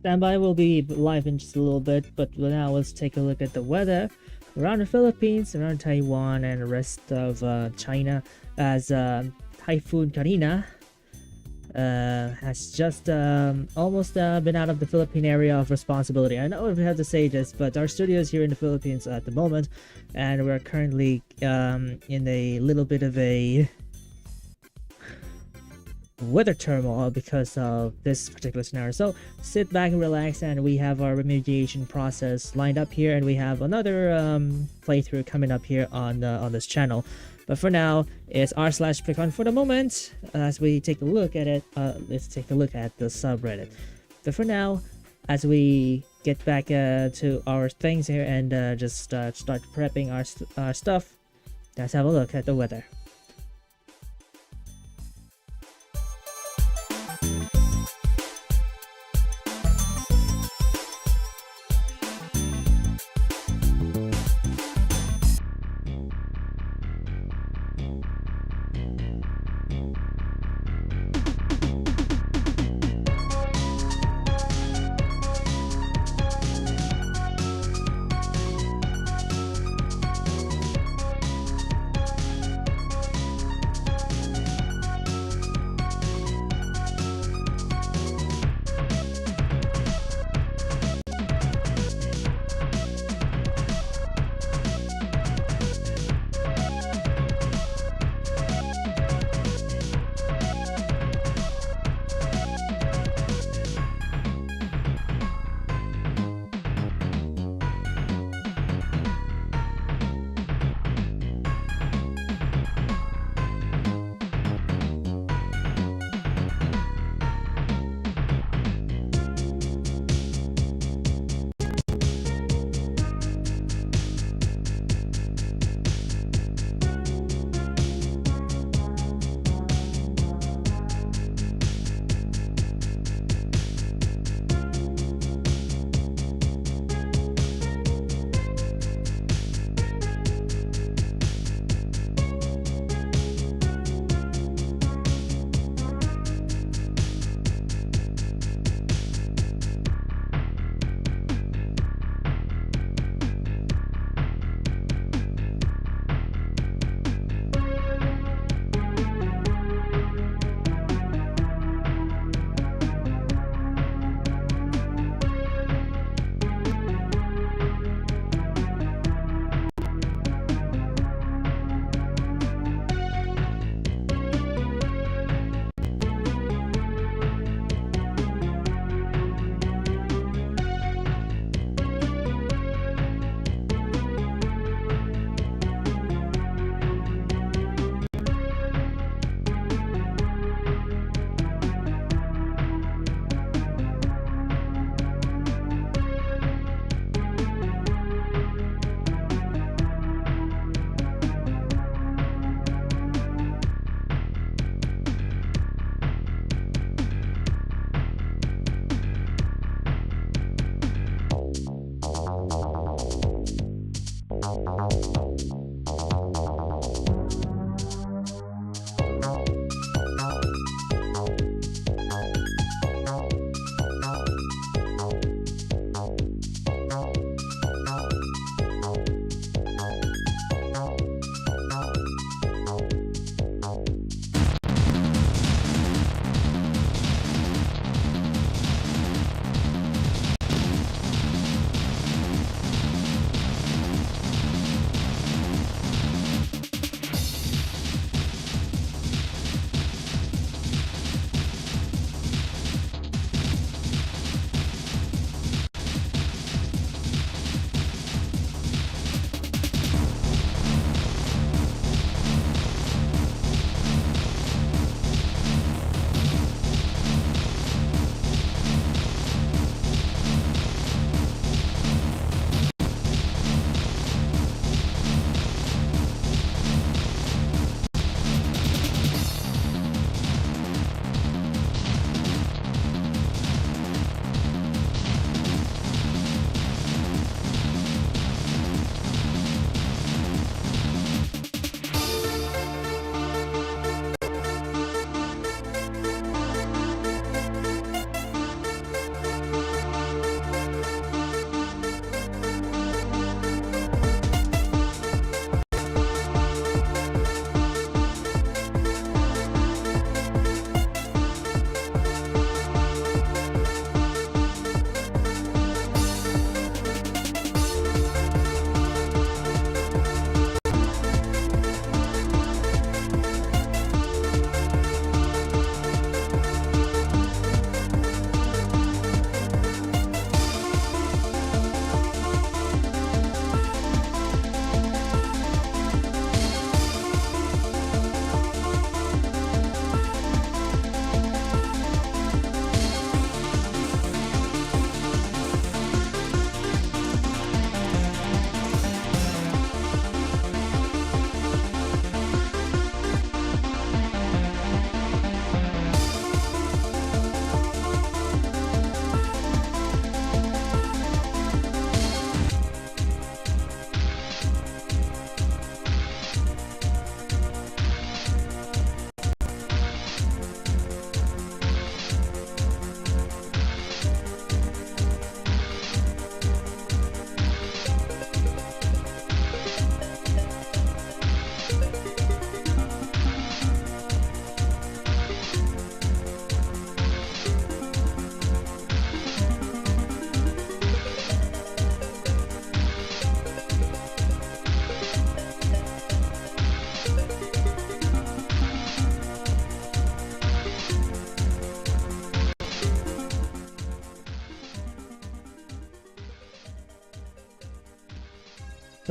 stand by. We'll be live in just a little bit, but now let's take a look at the weather around the Philippines, around Taiwan, and the rest of China, as Typhoon Karina has just almost been out of the Philippine area of responsibility. I know we have to say this, but our studio is here in the Philippines at the moment, and we're currently in a little bit of a weather turmoil because of this particular scenario. So sit back and relax, and we have our remediation process lined up here, and we have another playthrough coming up here on this channel. But for now, it's r/Priconne for the moment. As we take a look at it, let's take a look at the subreddit. But for now, as we get back to our things here and just start prepping our stuff, let's have a look at the weather.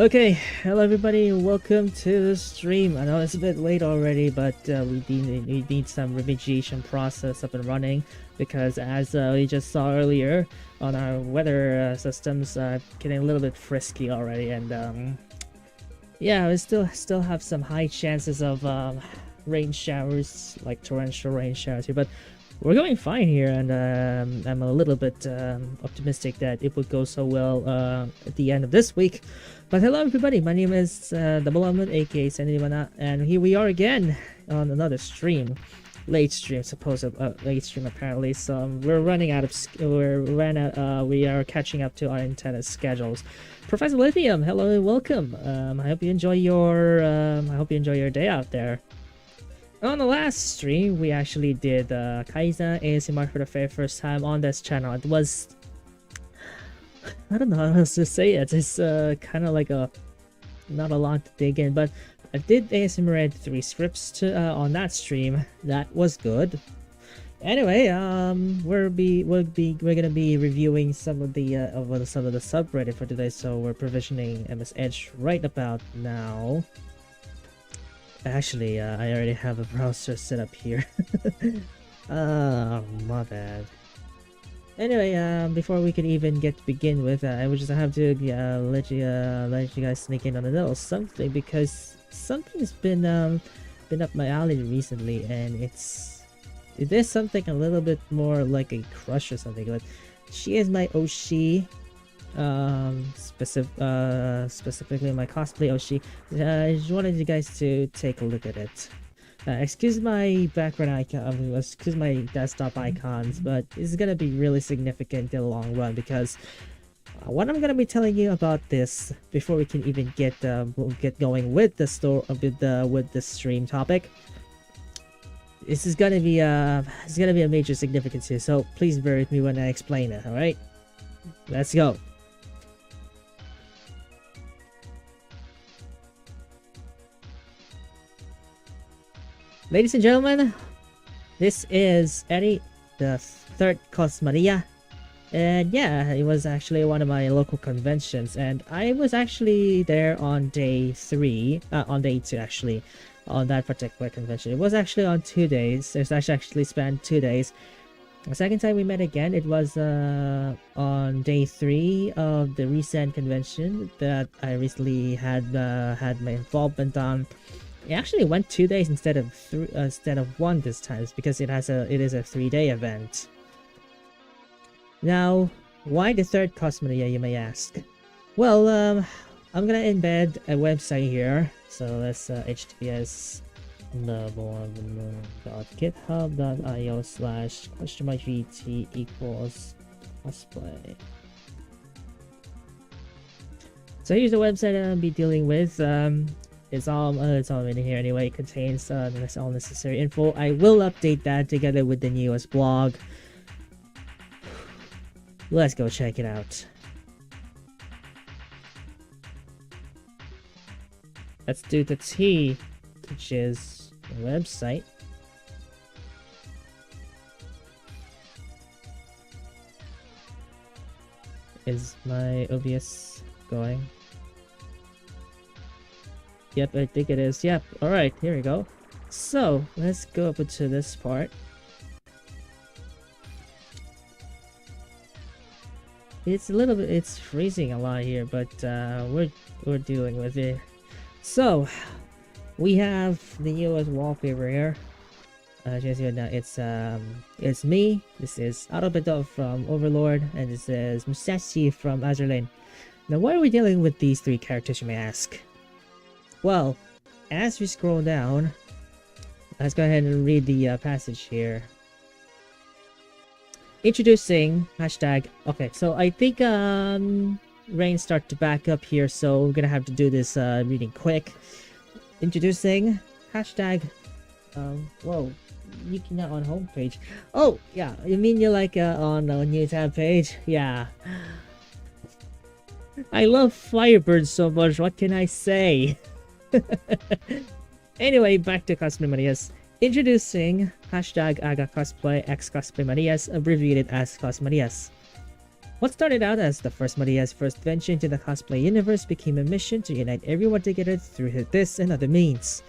Okay, hello everybody, welcome to the stream. I know it's a bit late already, but we need some remediation process up and running because as we just saw earlier on our weather systems, getting a little bit frisky already, and yeah, we still have some high chances of rain showers, like torrential rain showers here, but we're going fine here, and I'm a little bit optimistic that it would go so well at the end of this week. But hello everybody, my name is Double Almond, aka千里真那, and here we are again on another stream. Late stream, late stream apparently. So we're running out of we are catching up to our intended schedules. Professor Lithium, hello and welcome. I hope you enjoy your day out there. On the last stream, we actually did Kaizen ASMR for the very first time on this channel. It was, I don't know how else to say it. It's kind of like not a lot to dig in, but I did ASMR read 3 scripts on that stream. That was good. Anyway, we're gonna be reviewing some of the subreddit for today. So we're provisioning MS Edge right about now. Actually, I already have a browser set up here. Oh, my bad. Anyway, before we can even begin with, I would just have to let you guys sneak in on a little something, because something's been up my alley recently, and it is something a little bit more like a crush or something. But she is my Oshi. Specifically my cosplay Oshi. I just wanted you guys to take a look at it. Excuse my background icon, excuse my desktop icons, but it's gonna be really significant in the long run, because what I'm gonna be telling you about this before we can even get going with the with the stream topic. This is gonna be a major significance here, so please bear with me when I explain it. All right, let's go. Ladies and gentlemen, this is Eddie, the third Cosmaria, and yeah, it was actually one of my local conventions, and I was actually there on day 2 actually, on that particular convention. It was actually on 2 days. It's actually spanned 2 days. The second time we met again, it was on day 3 of the recent convention that I recently had my involvement on. It actually went 2 days instead of 1 this time, because it is a 3-day event. Now, why the third Cosmedia, you may ask? Well, I'm gonna embed a website here. So let's https://github.io/?gt equals cosplay. So here's the website I'll be dealing with. It's all in here anyway. It contains all necessary info. I will update that together with the newest blog. Let's go check it out. Let's do the T, which is the website. Is my OBS going? Yep, I think it is. Yep. Alright, here we go. So, let's go up to this part. It's freezing a lot here, but we're dealing with it. So, we have the newest wallpaper here. As you know, it's me. This is Autobedov from Overlord, and this is Musashi from Azurlane. Now, why are we dealing with these 3 characters, you may ask? Well, as we scroll down, let's go ahead and read the passage here. Introducing hashtag. Okay, so I think rain start to back up here, so we're gonna have to do this reading quick. Introducing hashtag. Whoa, you cannot on homepage. Oh yeah, you mean you're like on a new tab page? Yeah. I love Firebird so much. What can I say? Anyway, back to Cosplay Marias. Introducing hashtag Aga Cosplay X Cosplay Marias, abbreviated as Cosmarias. What started out as the first Maria's first venture into the cosplay universe became a mission to unite everyone together through this and other means.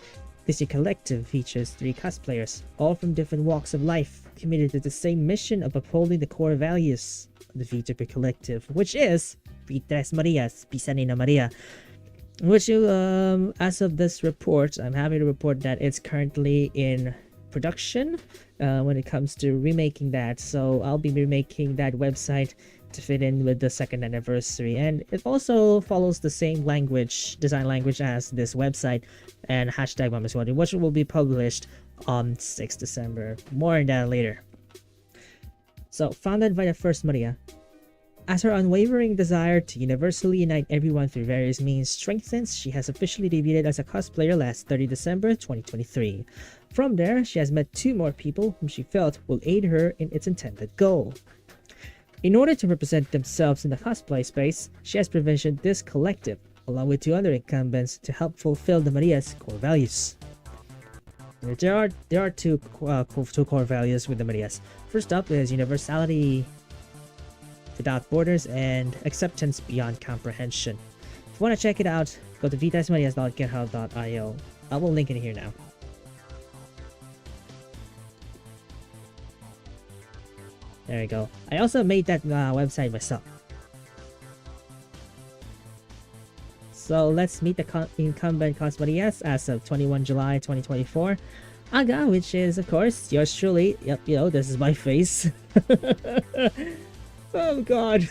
This new collective features 3 cosplayers, all from different walks of life, committed to the same mission of upholding the core values of the vtuber collective, which is Tres Marias, Pisani na Maria. Which, as of this report, I'm happy to report that it's currently in production when it comes to remaking that. So I'll be remaking that website to fit in with the 2nd anniversary, and it also follows the same design language as this website and hashtag #1, which will be published on 6th December. More on that later. So, founded by the first Maria, as her unwavering desire to universally unite everyone through various means strengthens, she has officially debuted as a cosplayer last 30 December 2023. From there, she has met 2 more people whom she felt will aid her in its intended goal. In order to represent themselves in the cosplay space, she has provisioned this collective, along with 2 other incumbents, to help fulfill the Maria's core values. There are two core values with the Marias. First up is universality without borders and acceptance beyond comprehension. If you want to check it out, go to vitasmarias.github.io. I will link it here now. There you go. I also made that website myself. So let's meet the incumbent cosplayers as of 21 July 2024. Aga, which is of course yours truly. Yep, this is my face. Oh god.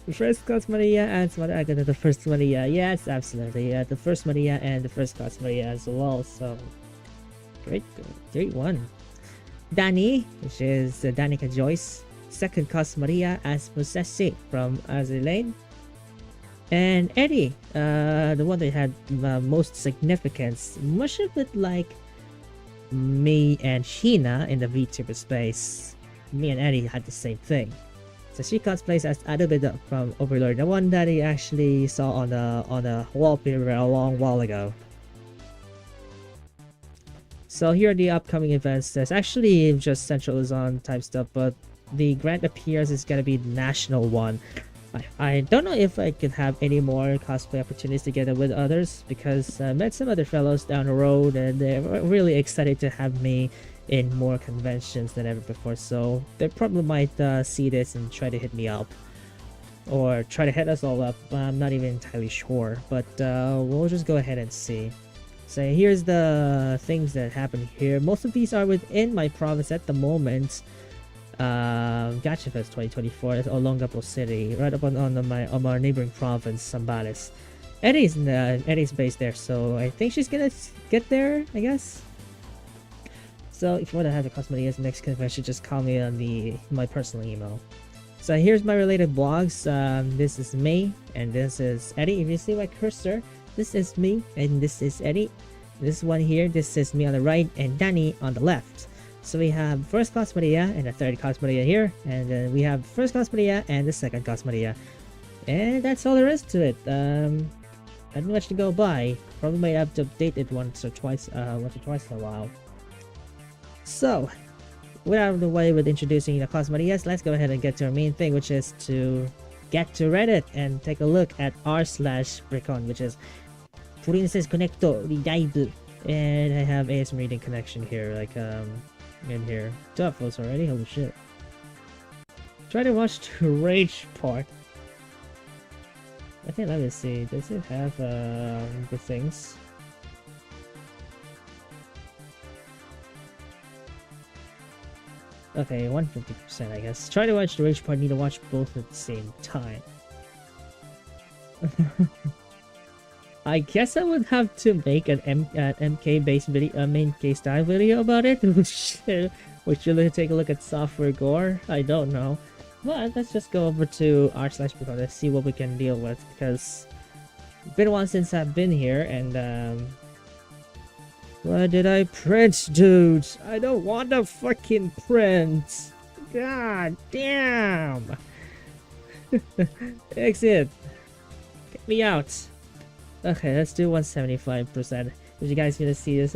The first cosplayer and Aga, the first Maria. Yes, absolutely. The first Maria and the first cosplayer as well. So great one. Dani, which is Danica Joyce, second cos Maria as Musesi from Azulane. And Eddie, the one that had most significance, much of it like me and Sheena in the VTuber space. Me and Eddie had the same thing. So she cosplays as Adobida from Overlord, the one that he actually saw on a wallpaper a long while ago. So here are the upcoming events. There's actually just Central Luzon type stuff, but the Grand Appearance is gonna be the national one. I don't know if I could have any more cosplay opportunities together with others, because I met some other fellows down the road and they're really excited to have me in more conventions than ever before. So they probably might see this and try to hit me up, or try to hit us all up. I'm not even entirely sure, but we'll just go ahead and see. So here's the things that happen here. Most of these are within my province at the moment. Gacha Fest 2024 is Olongapo City, right up on our neighboring province, Zambales. Eddie's based there, so I think she's gonna get there, I guess. So if you want to have a cosplay next convention, just call me on my personal email. So here's my related blogs. This is me, and this is Eddie. If you see my cursor, this is me, and this is Eddie. This one here, this is me on the right, and Danny on the left. So we have first cosplay and the third cosplay here, and then we have first cosplay and the second cosplay. And that's all there is to it. Not much to go by. Probably might have to update it once or twice in a while. So, without the way with introducing the cosplays, let's go ahead and get to our main thing, which is to get to Reddit and take a look at r/Priconne, which is Princess Connecto Live. And I have ASM reading connection here, like in here. Tough votes already, holy shit. Try to watch the rage part. I think, let me see, does it have the things? Okay, 150%, I guess. Try to watch the rage part, need to watch both at the same time. I guess I would have to make an MK based video, main case style video about it, which will take a look at software gore. I don't know, but let's just go over to r/Priconne. Let's see what we can deal with, because it's been a while since I've been here, and what did I print, dude? I don't want to fucking print. God damn. Exit. Get me out. Okay, let's do 175%. As you guys gonna see this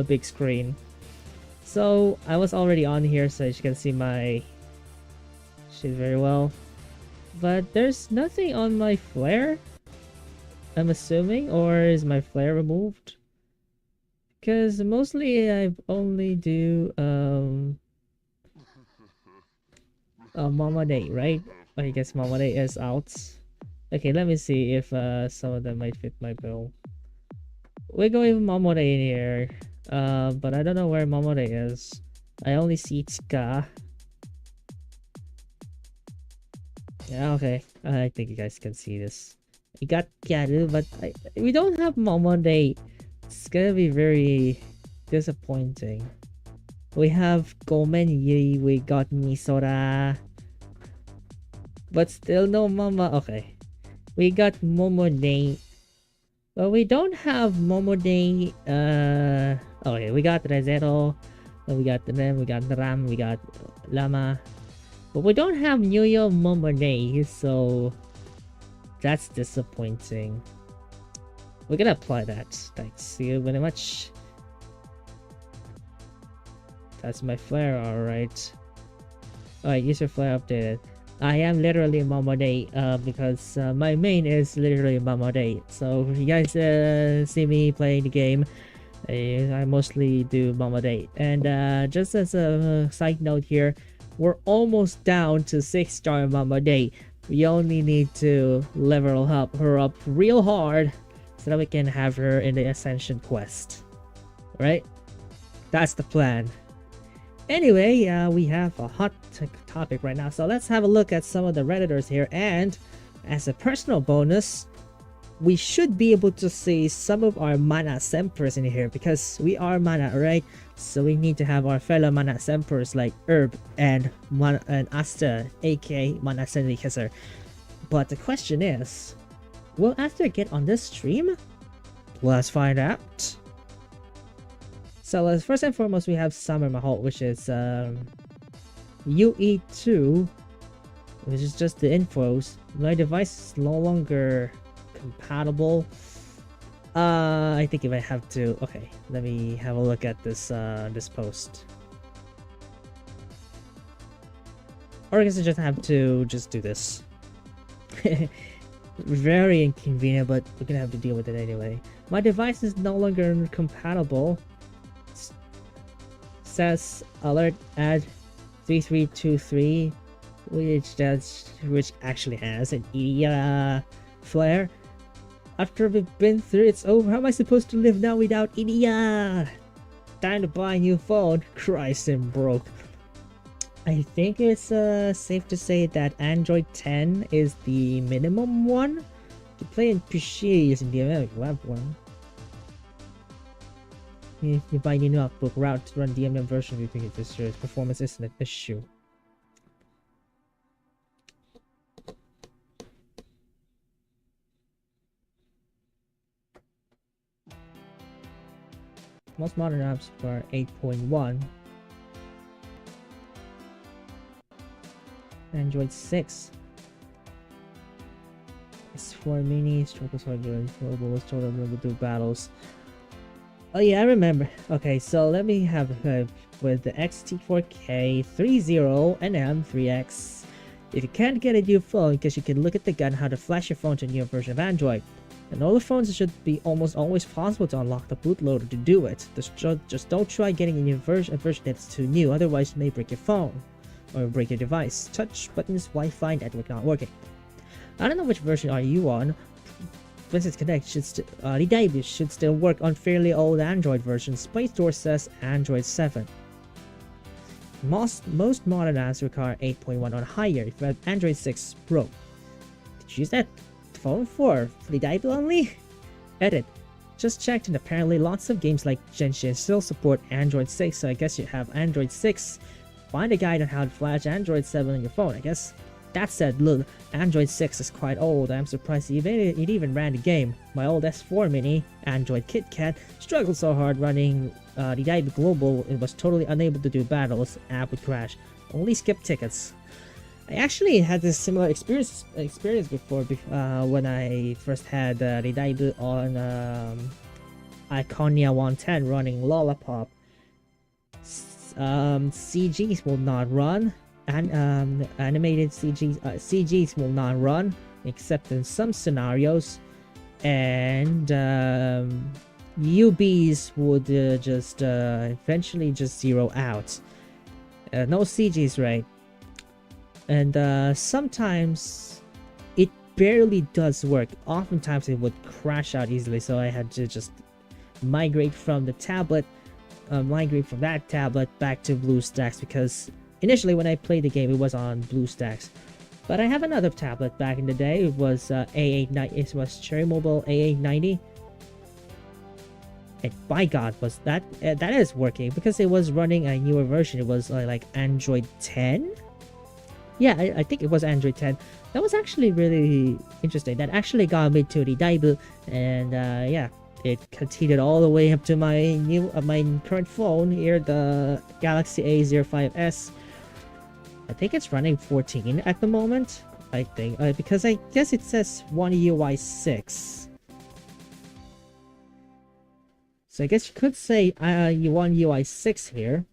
big screen. So I was already on here, so you can see my shit very well. But there's nothing on my flare, I'm assuming, or is my flare removed? Because mostly I only do Mama Day, right? I guess Mama Day is out. Okay, let me see if some of them might fit my bill. We're going with Mama Day in here. But I don't know where Mama Day is. I only see Tsuka. Yeah, okay. I think you guys can see this. We got Kyaru, but we don't have Mama Day. It's gonna be very disappointing. We have Gomen Yuri, we got Misora. But still no Mama. Okay. We got Momode. But we don't have Momode. Okay, we got Rezero. We got Rem, we got Ram, we got Lama. But we don't have Nuyo Momode, so that's disappointing. We're gonna apply that. Thanks you very much. That's my flare, alright. Alright, user flare updated. I am literally Momode because my main is literally Momode. So if you guys see me playing the game, I mostly do Momode. And just as a side note here, we're almost down to 6-star Momode. We only need to level her up real hard so that we can have her in the Ascension quest. Right? That's the plan. Anyway, we have a hot topic right now, so let's have a look at some of the Redditors here. And as a personal bonus, we should be able to see some of our ManaSenriKissers in here because we are Mana, right? So we need to have our fellow ManaSenriKissers like Herb and Asta, aka ManaSenriKisser. But the question is, will Asta get on this stream? Let's find out. So first and foremost, we have Summer Mahal, which is UE2, which is just the infos. My device is no longer compatible. I think if I have to, okay, let me have a look at this this post. Or I guess I just have to just do this. Very inconvenient, but we're gonna have to deal with it anyway. My device is no longer compatible. Says alert add 3323, which actually has an EDIA flare. After we've been through, it's over. How am I supposed to live now without EDIA? Time to buy a new phone. Christ, I'm broke. I think it's safe to say that Android 10 is the minimum one to play in PC using the American web one. If you buy a new notebook route to run DMM version, you think this year's performance isn't an issue. Most modern apps are 8.1. Android 6. S4 Mini, Struggle Soldier, Mobile, Total Mobile do battles. Oh yeah, I remember. Okay, so let me have with the XT4K 30NM3X. If you can't get a new phone, because you can look at the gun how to flash your phone to a new version of Android. And all the phones should be almost always possible to unlock the bootloader to do it. Just don't try getting a new version that's too new, otherwise you may break your phone or break your device. Touch buttons, Wi-Fi network not working. I don't know which version are you on. Vincent Connect should the debut should still work on fairly old Android versions. Play Store says Android 7. Most modern apps require 8.1 or higher if you have Android 6 Pro. Did you use that phone for the debut only? Edit. Just checked and apparently lots of games like Genshin still support Android 6, so I guess you have Android 6. Find a guide on how to flash Android 7 on your phone, I guess. That said, look, Android 6 is quite old. I'm surprised it even ran the game. My old S4 Mini, Android KitKat, struggled so hard running the debut global, it was totally unable to do battles, app would crash. Only skip tickets. I actually had this similar experience before when I first had the debut on Iconia 110 running Lollipop. CGs will not run. animated CGs will not run except in some scenarios, and UBs would just eventually just zero out. No CGs, right? And sometimes it barely does work. Oftentimes it would crash out easily, so I had to just migrate from the tablet, migrate from that tablet back to BlueStacks, because initially when I played the game it was on BlueStacks. But I have another tablet back in the day. It was A890. It was Cherry Mobile A890. And by God, was that is working, because it was running a newer version. It was like Android 10. Yeah, I think it was Android 10. That was actually really interesting. That actually got me to the debut, and yeah, it continued all the way up to my my current phone here, the Galaxy A05s. I think it's running 14 at the moment. I think because I guess it says One UI 6. So I guess you could say One UI 6 here.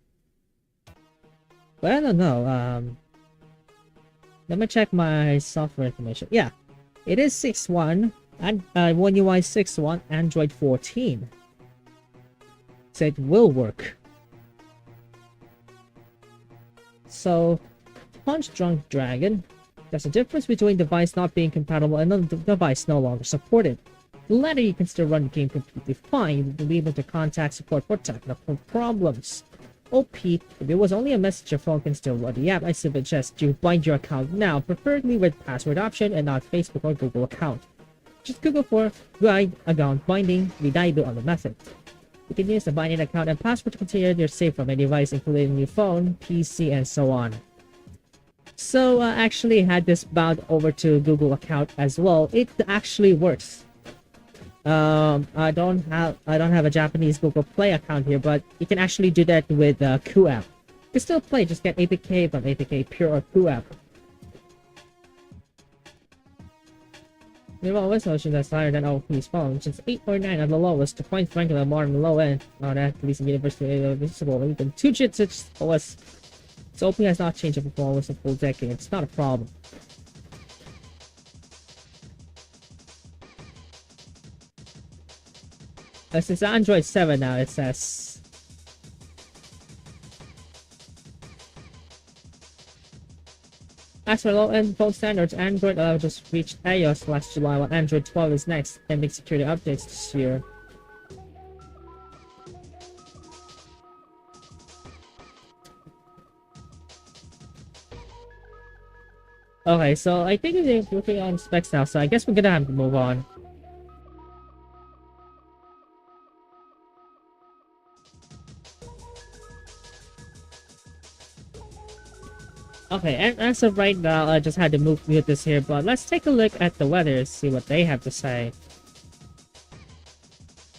But I don't know. Let me check my software information. Yeah, it is 6.1 and One UI 6.1 Android 14. So it will work. So, Punch Drunk Dragon. There's a difference between device not being compatible and the device no longer supported. The latter you can still run the game completely fine. You'll be able to contact support for technical problems. OP, if it was only a message, your phone can still run the app. I suggest you bind your account now, preferably with password option and not Facebook or Google account. Just Google for guide account binding, we debut on the method. You can use the binding account and password to continue your safe from any device, including your phone, PC, and so on. So I actually had this bound over to Google account as well. It actually works. I don't have a Japanese Google Play account here, but you can actually do that with Ku app. You can still play, just get APK from APK Pure or Ku app. Meanwhile, resolution that's higher than OP's phone, since 8 or 9 at the lowest, to point rank on the modern low end. Not at least in University visible, even 2 digits OS. So OP has not changed in performance in a full decade. It's not a problem. This is Android 7 now, it says. As for low-end phone standards, Android 11 just reached iOS last July, while Android 12 is next, pending security updates this year. Okay, so I think we're working on specs now, so I guess we're gonna have to move on. Okay, and as of right now, I just had to mute this here, but let's take a look at the weather, see what they have to say.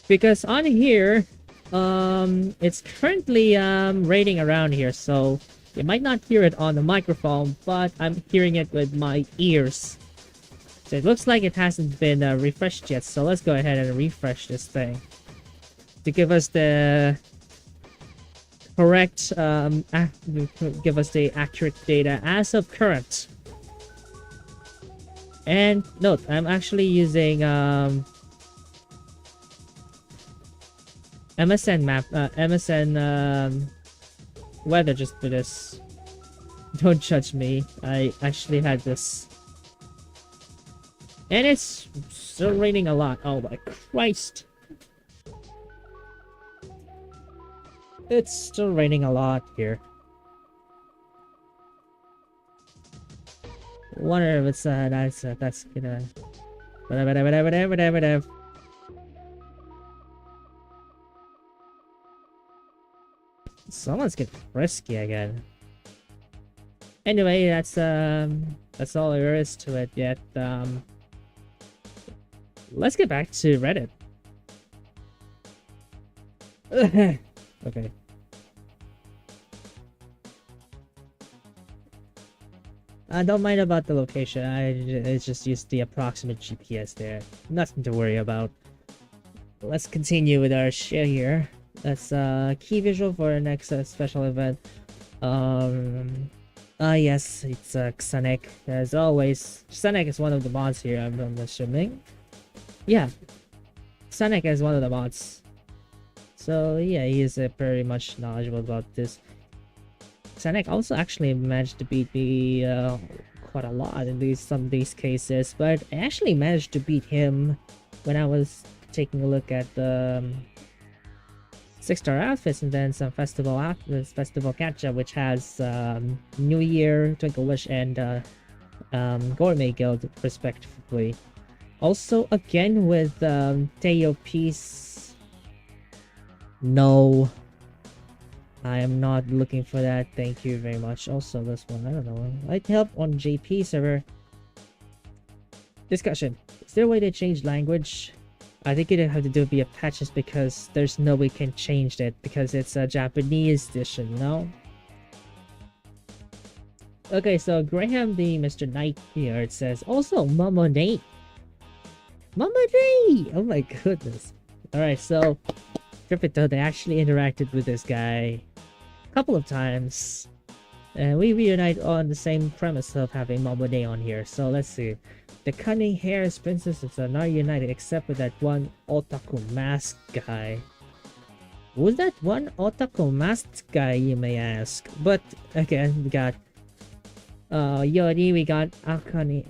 Because on here, it's currently raining around here, so you might not hear it on the microphone, but I'm hearing it with my ears. So it looks like it hasn't been refreshed yet, so let's go ahead and refresh this thing to give us the correct, give us the accurate data as of current. And note, I'm actually using MSN weather just for this. Don't judge me. I actually had this, and it's still raining a lot. Oh my Christ! It's still raining a lot here. Wonder if it's that's gonna whatever. Someone's getting frisky again. Anyway, that's all there is to it yet. Let's get back to Reddit. Okay. I don't mind about the location. I just used the approximate GPS there. Nothing to worry about. Let's continue with our shit here. That's key visual for our next special event. Yes, it's Xanek. As always, Xanek is one of the mods here, I'm assuming. Yeah, Xanek is one of the mods. So yeah, he is very much knowledgeable about this. Xanek also actually managed to beat me quite a lot in some of these cases, but I actually managed to beat him when I was taking a look at the 6-star outfits and then some festival outfits, festival catch-up, which has New Year, Twinkle Wish, and Gourmet Guild respectively. Also, again with Teo Peace. No, I am not looking for that. Thank you very much. Also, this one, I don't know. I'd help on JP server. Discussion. Is there a way to change language? I think it'd have to do via patches because there's no way we can change it because it's a Japanese edition, no? Okay, so Graham the Mr. Knight here, it says, also Mama Nate. Mama Nate! Oh my goodness. Alright, so Tripito, they actually interacted with this guy a couple of times. And we reunite on the same premise of having Mama Nate on here. So let's see. The cunning hairs princesses are not united except for that one otaku mask guy. Was that one otaku masked guy, you may ask? But again, we got Yori, we got Akane,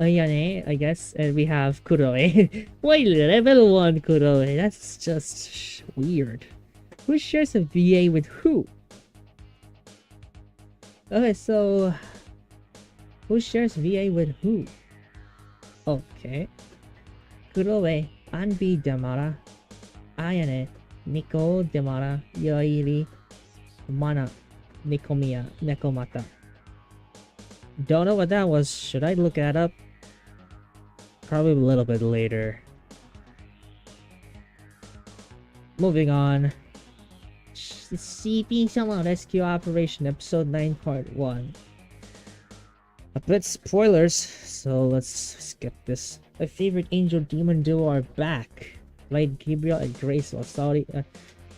Ayane, I guess, and we have Kuroe. Wait, level 1 Kuroe, that's just weird. Who shares a VA with who? Okay, so who shares VA with who? Okay. Kuroe, Anbi Demara, Ayane, Nico Demara, Yoiri, Mana, Nikomiya, Nekomata. Don't know what that was. Should I look that up? Probably a little bit later. Moving on. CP Summer Rescue Operation Episode 9 Part 1. A bit spoilers, so let's skip this. My favorite angel demon duo are back. Played Gabriel and Grace while Tomita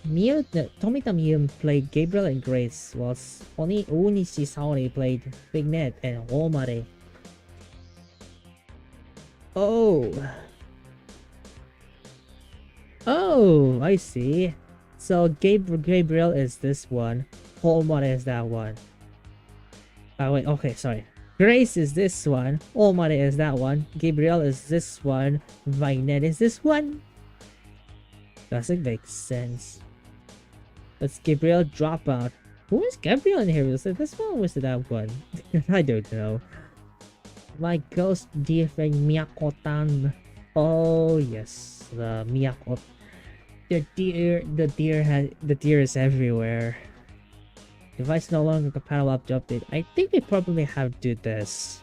Miyu played Gabriel and Grace, whilst Onishi Saori played Big Ned and Omare. Oh, I see. So Gabriel is this one, Omare is that one. Wait, okay, sorry. Grace is this one, Omare is that one, Gabriel is this one, Violet is this one. Doesn't make sense. Let's Gabriel drop out. Who is Gabriel in here? Was it this one or was it that one? I don't know. My ghost dear friend Miyako-tan. Oh yes, the Miyako. The deer is everywhere. Device no longer compatible up to update. I think they probably have to do this.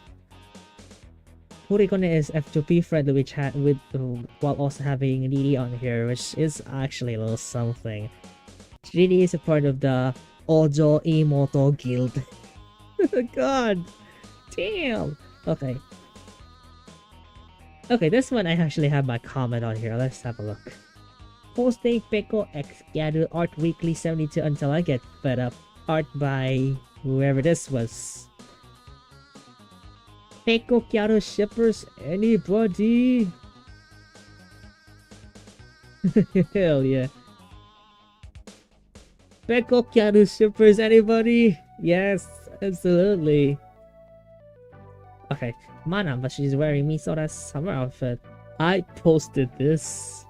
Priconne is F2P friendly, which while also having Riri on here, which is actually a little something. Riri is a part of the Ojo Imoto Guild. God damn. Okay. Okay, this one I actually have my comment on here. Let's have a look. Posting Peko X Gadu Art Weekly 72 until I get fed up. Art by whoever this was. Peko Kyaru shippers, anybody? Hell yeah. Peko Kyaru shippers, anybody? Yes, absolutely. Okay, Mana, but she's wearing Misora's summer outfit. I posted this.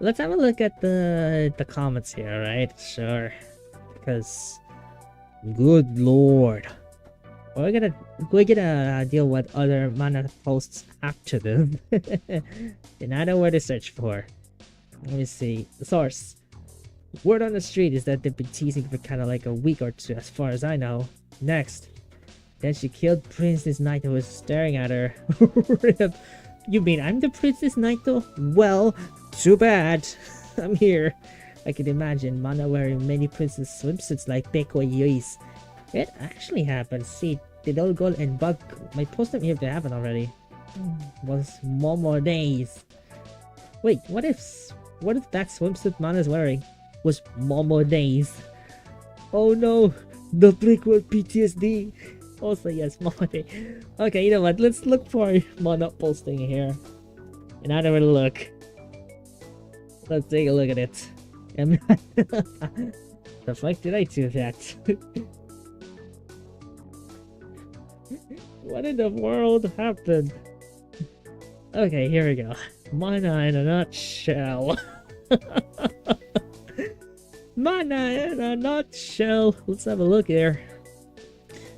Let's have a look at the comments here, right? Sure. Because, good lord. We're gonna deal with other Mana posts after them. And I know where to search for. Let me see. The source. Word on the street is that they've been teasing for kind of like a week or two, as far as I know. Next. Then she killed Princess Naito who was staring at her. You mean I'm the Princess Naito? Well, too bad. I'm here. I can imagine Mana wearing many princess swimsuits like Peko Yui's. It actually happened. See, the old girl and Bug. My post them here if they haven't already. Was Momo Days. Wait, what if that swimsuit Mana's wearing was Momo Days? Oh no, The prequel PTSD. Also, yes, Monday. Okay, you know what? Let's look for Mono posting here. Another look. Let's take a look at it. The fuck did I do that? What in the world happened? Okay, here we go. Mana in a nutshell. Mana in a nutshell. Let's have a look here.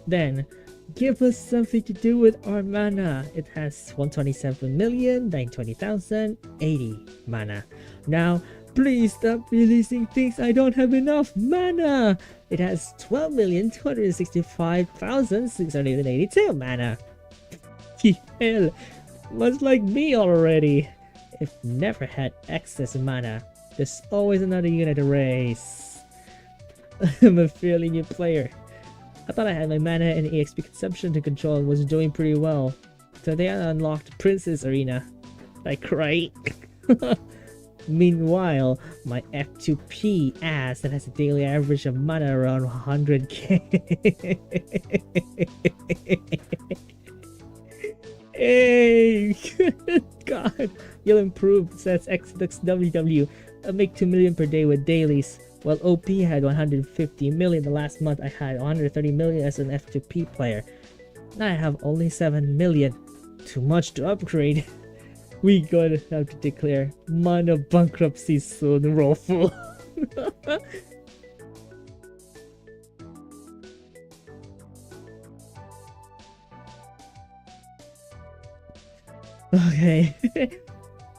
Then, give us something to do with our mana. It has 127,920,080 mana. Now, please stop releasing things I don't have enough mana. It has 12,265,682 mana. Hell, much like me already. If never had excess mana, there's always another unit to raise. I'm a fairly new player. I thought I had my mana and EXP consumption to control and was doing pretty well. Today I unlocked Princess Arena. I cry. Meanwhile, my F2P ass that has a daily average of mana around 100k. Hey, God, you'll improve, says XXWW. I'll make 2 million per day with dailies. While OP had 150 million the last month, I had 130 million as an F2P player. Now I have only 7 million. Too much to upgrade. We gonna have to declare mana bankruptcy soon, Rofu. Okay. What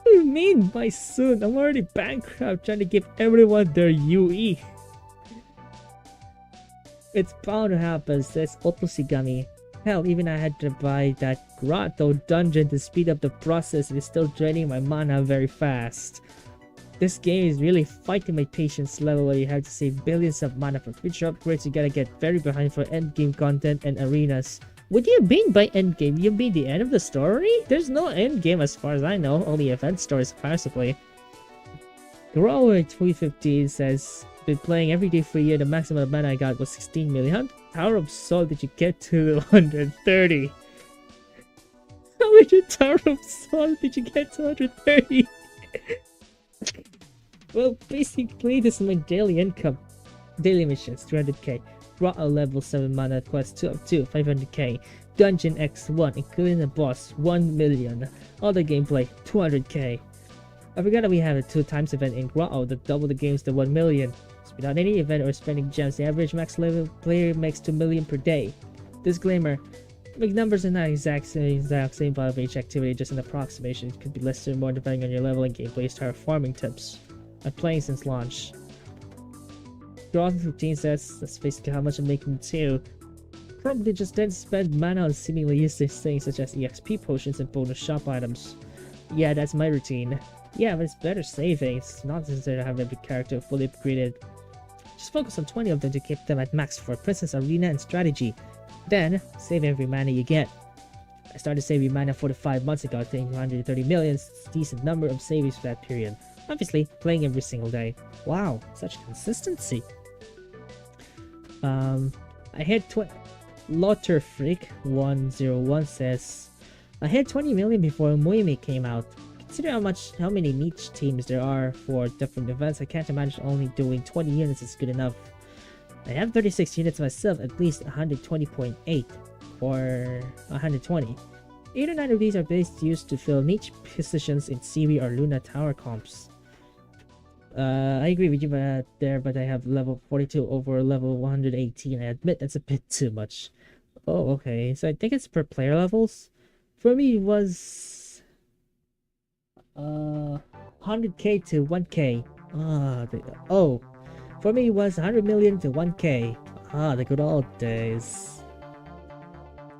do you mean by soon? I'm already bankrupt trying to give everyone their UE. It's bound to happen, says Otoshigami. Hell, even I had to buy that grotto dungeon to speed up the process. It is still draining my mana very fast. This game is really fighting my patience level where you have to save billions of mana for future upgrades. You gotta get very behind for endgame content and arenas. What do you mean by endgame? You mean the end of the story? There's no endgame as far as I know, only event stories possibly. Grower315 says, been playing every day for a year. The maximum of mana I got was 16 million. How Tower of Soul did you get to 130? How much Tower of Soul did you get to 130? Well, basically this is my daily income. Daily missions, 300k. Grotto level 7 mana quest 2 of 2, 500k. Dungeon X1, including the boss, 1 million. Other gameplay, 200k. I forgot that we have a 2x event in Grotto that double the games to 1 million. So without any event or spending gems, the average max level player makes 2 million per day. Disclaimer, big numbers are not exact same by each activity, just an approximation. It could be less or more depending on your level and gameplay style farming tips. I'm playing since launch. Draw15 says, that's basically how much I'm making too. Probably just then spend mana on seemingly useless things such as EXP potions and bonus shop items. Yeah, that's my routine. Yeah, but it's better saving. It's not necessary to have every character fully upgraded. Just focus on 20 of them to keep them at max for Princess Arena and strategy. Then, save every mana you get. I started saving mana 45 months ago, I think 130 million is a decent number of savings for that period. Obviously, playing every single day. Wow, such consistency. I hit Lotterfreak101 says, I hit 20 million before Muimi came out. Consider how many niche teams there are for different events. I can't imagine only doing 20 units is good enough. I have 36 units myself, at least 120.8 or 120. 8 or 9 of these are best used to fill niche positions in Siri or Luna Tower comps. I agree with you there, but I have level 42 over level 118. I admit that's a bit too much. Oh, okay. So I think it's per player levels. For me, it was 100k to 1k. For me, it was 100 million to 1k. The good old days.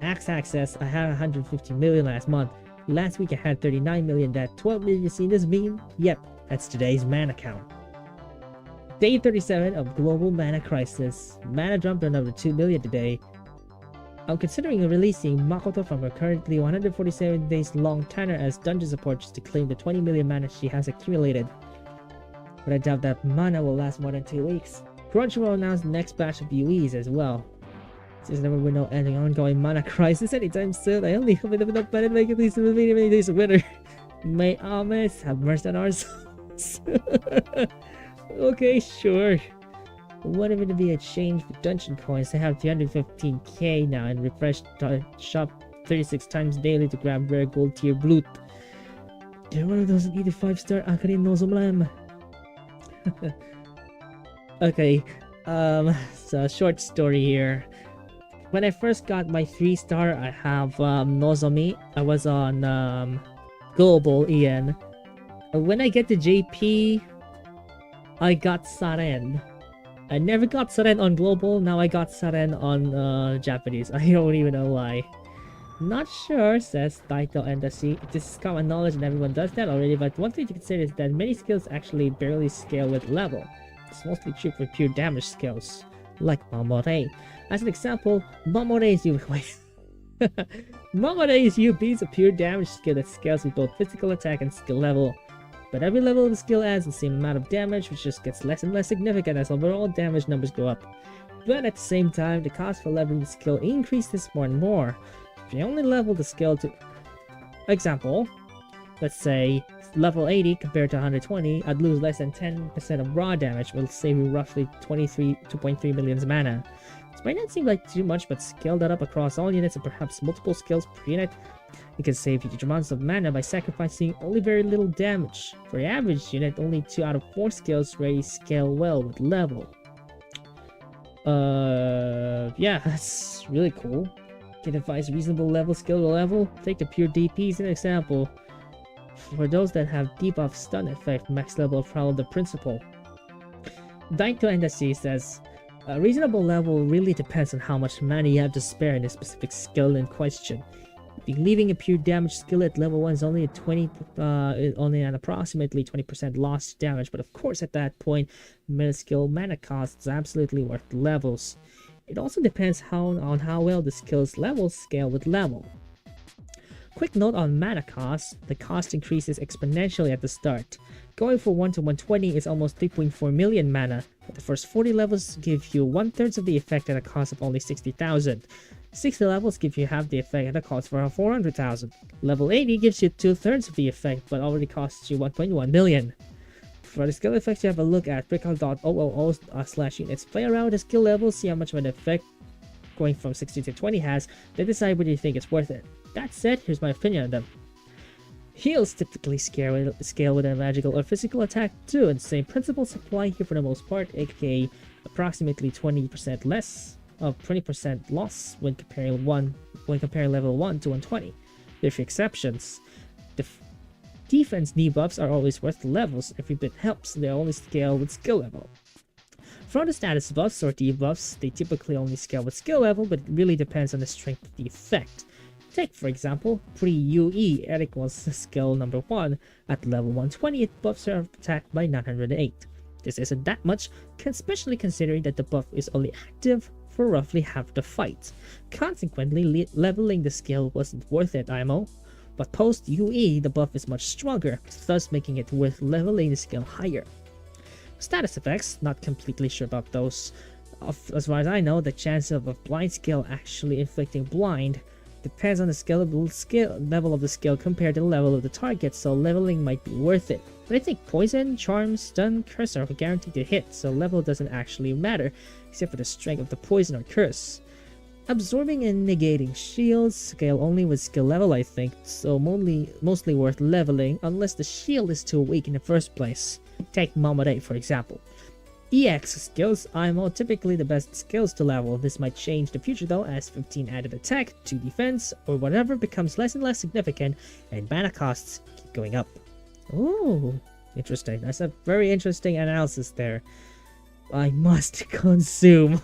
Axe Access, I had 150 million last month. Last week I had 39 million. That 12 million you see this meme? Yep, that's today's mana count. Day 37 of Global Mana Crisis. Mana jumped another 2 million today. I'm considering releasing Makoto from her currently 147 days long tanner as dungeon support just to claim the 20 million mana she has accumulated. But I doubt that mana will last more than 2 weeks. Crunchyroll announced the next batch of UEs as well. There's never been no ending ongoing mana crisis anytime soon. I only hope that without better make at least many days a winner. May Ahmed have mercy on our souls. Okay, sure. What if it be a change for dungeon coins? I have 315k now and refresh shop 36 times daily to grab rare gold tier loot. They're one of those 85-star Akarin Nozomlam. Okay, so short story here. When I first got my 3-star, I have Nozomi. I was on Global EN. When I get to JP, I got Saren. I never got Saren on Global, now I got Saren on Japanese. I don't even know why. Not sure, says Taito Endasi. This is common knowledge and everyone does that already, but one thing to consider is that many skills actually barely scale with level. It's mostly true for pure damage skills, like Mamore. As an example, Mamore's Mamore's UB is a pure damage skill that scales with both physical attack and skill level. But every level of the skill adds the same amount of damage, which just gets less and less significant as overall damage numbers go up. But at the same time, the cost for leveling the skill increases more and more. If you only level the skill to... Example, let's say level 80 compared to 120, I'd lose less than 10% of raw damage, which will save you roughly 2.3 million mana. This might not seem like too much, but scale that up across all units and perhaps multiple skills per unit. You can save huge amounts of mana by sacrificing only very little damage. For your average unit, only 2 out of 4 skills really scale well with level. Yeah, that's really cool. Can advise reasonable level skill to level. Take the pure DP as an example. For those that have debuff stun effect, max level follow the principle. Daito Endasi says, a reasonable level really depends on how much mana you have to spare in a specific skill in question. Leaving a pure damage skill at level 1 is only only an approximately 20% loss damage, but of course at that point, meta skill mana cost is absolutely worth the levels. It also depends on how well the skill's levels scale with level. Quick note on mana cost, the cost increases exponentially at the start. Going from 1 to 120 is almost 3.4 million mana, but the first 40 levels give you 1/3 of the effect at a cost of only 60,000. 60 levels give you half the effect at a cost of 400,000. Level 80 gives you 2/3 of the effect, but already costs you 1.1 million. For the skill effects, you have a look at Priconne.000/units. Play around with the skill levels, see how much of an effect going from 60 to 20 has, then decide whether you think it's worth it. That said, here's my opinion on them. Heals typically scale with a magical or physical attack too, and the same principles apply here for the most part, aka approximately 20% less of 20% loss when comparing level 1 to 120. There are few exceptions. Defense debuffs are always worth the levels. Every bit helps, they only scale with skill level. For the status buffs or debuffs, they typically only scale with skill level, but it really depends on the strength of the effect. Take, for example, pre-UE, Eric was skill number 1. At level 120, it buffs her attack by 908. This isn't that much, especially considering that the buff is only active for roughly half the fight. Consequently, leveling the skill wasn't worth it, IMO. But post-UE, the buff is much stronger, thus making it worth leveling the skill higher. Status effects, not completely sure about those. As far as I know, the chance of a blind skill actually inflicting blind depends on the level of the skill compared to the level of the target, so leveling might be worth it. But I think poison, charm, stun, curse are guaranteed to hit, so level doesn't actually matter, except for the strength of the poison or curse. Absorbing and negating shields scale only with skill level, I think, so mostly worth leveling unless the shield is too weak in the first place. Take Mamore for example. EX skills are typically the best skills to level. This might change in the future though, as 15 added attack, 2 defense, or whatever becomes less and less significant, and mana costs keep going up. Ooh, interesting. That's a very interesting analysis there. I must consume.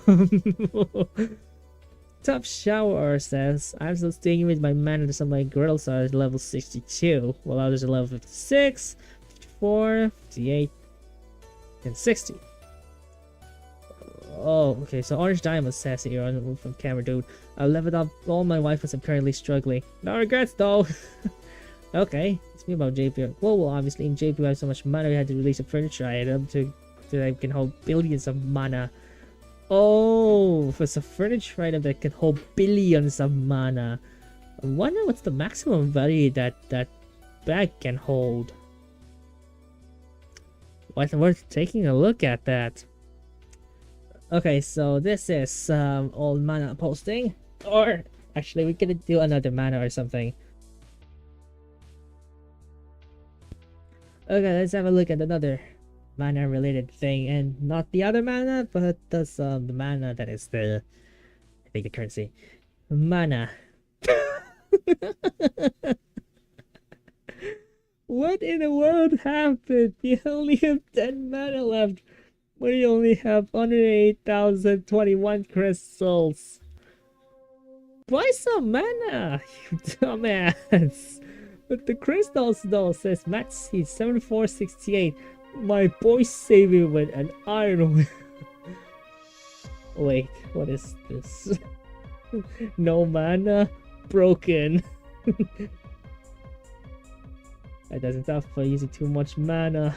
Top Shower says, I'm still staying with my mana, some of my girls are at level 62, while others are level 56, 54, 58, and 60. Oh, okay, so Orange Diamond says here from Camera Dude, I leveled up all my waifus, I'm currently struggling. No regrets though! Okay, it's me about JP. Well, obviously in JP I have so much mana, I had to release a furniture item that I can hold billions of mana. Oh, it's a furniture item that can hold billions of mana. I wonder what's the maximum value that bag can hold. What's worth taking a look at that? Okay, so this is old mana posting, or actually we could do another mana or something. Okay, let's have a look at another mana related thing, and not the other mana, but the mana that is the, I think, the currency. Mana. What in the world happened? You only have 10 mana left, but you only have 108,021 crystals. Buy some mana, you dumbass. But the crystals though says match seed 7468. My boy saving with an iron will. Wait, what is this? No mana? Broken. That doesn't stop for using too much mana.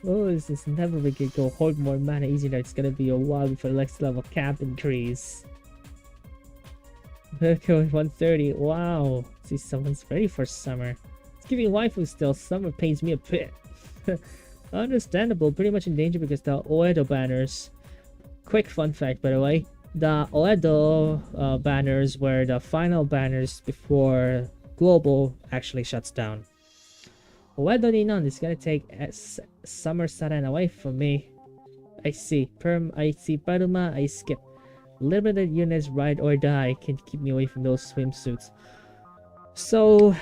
Oh, this is never gonna go hold more mana easier. It's gonna be a while before the next level cap increase. Okay, 130. Wow. See, someone's ready for summer. It's giving waifu still. Summer pains me a bit. Understandable. Pretty much in danger because the Oedo banners. Quick fun fact, by the way. The Oedo banners were the final banners before Global actually shuts down. Oedo Ninon is gonna take Summer Saran away from me. I see. I see Paruma. I skip. Limited units, ride or die, can keep me away from those swimsuits. So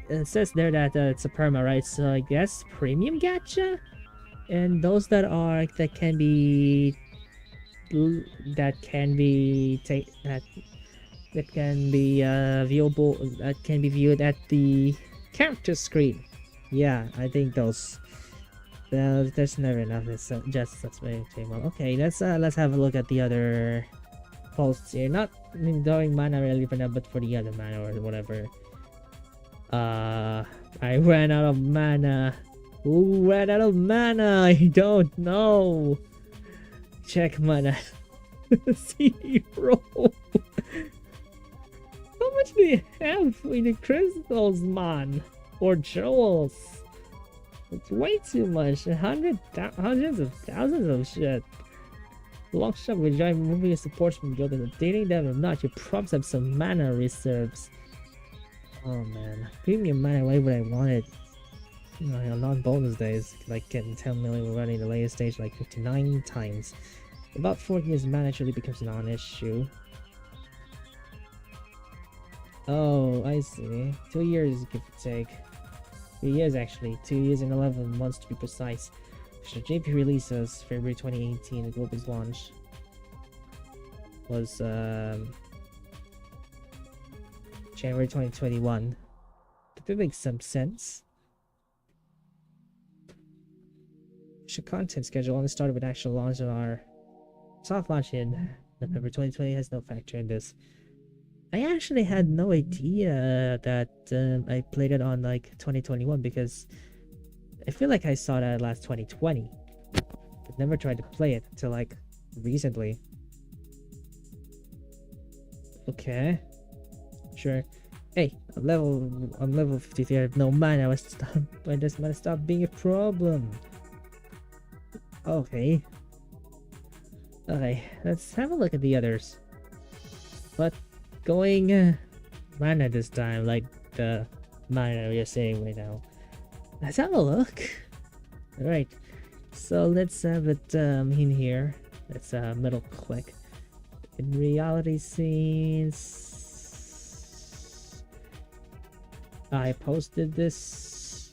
it says there that it's a perma, right? So I guess premium gacha, and those that can be viewable, that can be viewed at the character screen. Yeah, I think those. There's never enough. It's just that's very table. Okay, let's have a look at the other posts here. Not doing mana really for now, but for the other mana or whatever. I ran out of mana. Who ran out of mana? I don't know. Check mana. 0. How much do you have in the crystals, man? Or jewels? It's way too much. Hundreds of thousands of shit. Long shot will drive removing your supports from guild and dating them or not, you props have some mana reserves. Oh man. Premium mana, why would I want it? You know, on non-bonus days, like getting 10 million running the latest stage like 59 times. About 4 years mana actually becomes a non-issue. Oh, I see. 2 years give or take. 3 years actually. 2 years and 11 months to be precise. So JP releases February 2018. The Global's launch was January 2021. That makes some sense. Should content schedule only started with actual launch of our soft launch in November 2020 has no factor in this. I actually had no idea that I played it on like 2021 because I feel like I saw that last 2020. But never tried to play it until like recently. Okay. Sure. Hey, I'm level 53. I have no mana. I just mana stop being a problem. Okay. Okay, let's have a look at the others. But going mana this time, like the mana we are saying right now. Let's have a look. Alright, so let's have it in here. Let's middle click. In reality scenes, I posted this.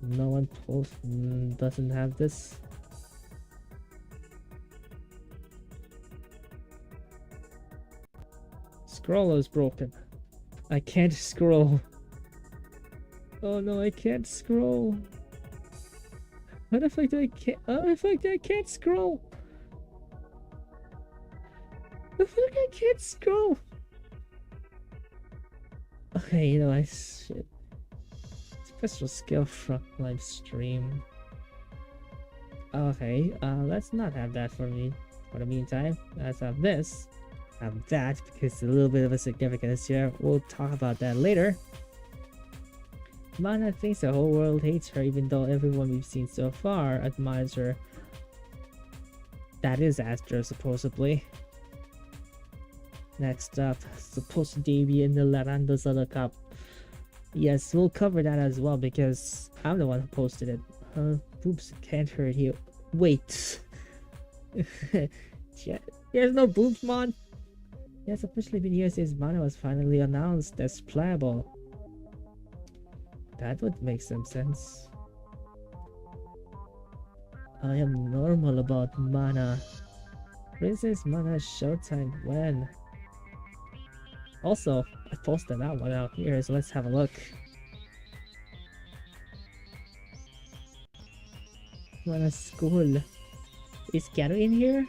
No one doesn't have this. Scroll is broken. I can't scroll. Oh no, I can't scroll. How the fuck do I can't? Oh, the fuck I can't scroll. The fuck I can't scroll. Okay, you know I shit. Special skill from live stream. Okay, let's not have that for me. For the meantime, let's have this. Have that, because a little bit of a significance here. We'll talk about that later. Mana thinks the whole world hates her, even though everyone we've seen so far admires her. That is Astro, supposedly. Next up, supposed to debut in the Larando Solo Cup. Yes, we'll cover that as well because I'm the one who posted it. Boobs can't hurt you. Wait. There's no boobs, Mon. It has officially been years since Mana was finally announced as playable. That would make some sense. I am normal about Mana. Princess Mana Showtime when? Also, I posted that one out here, so let's have a look. Mana School. Is Garo in here?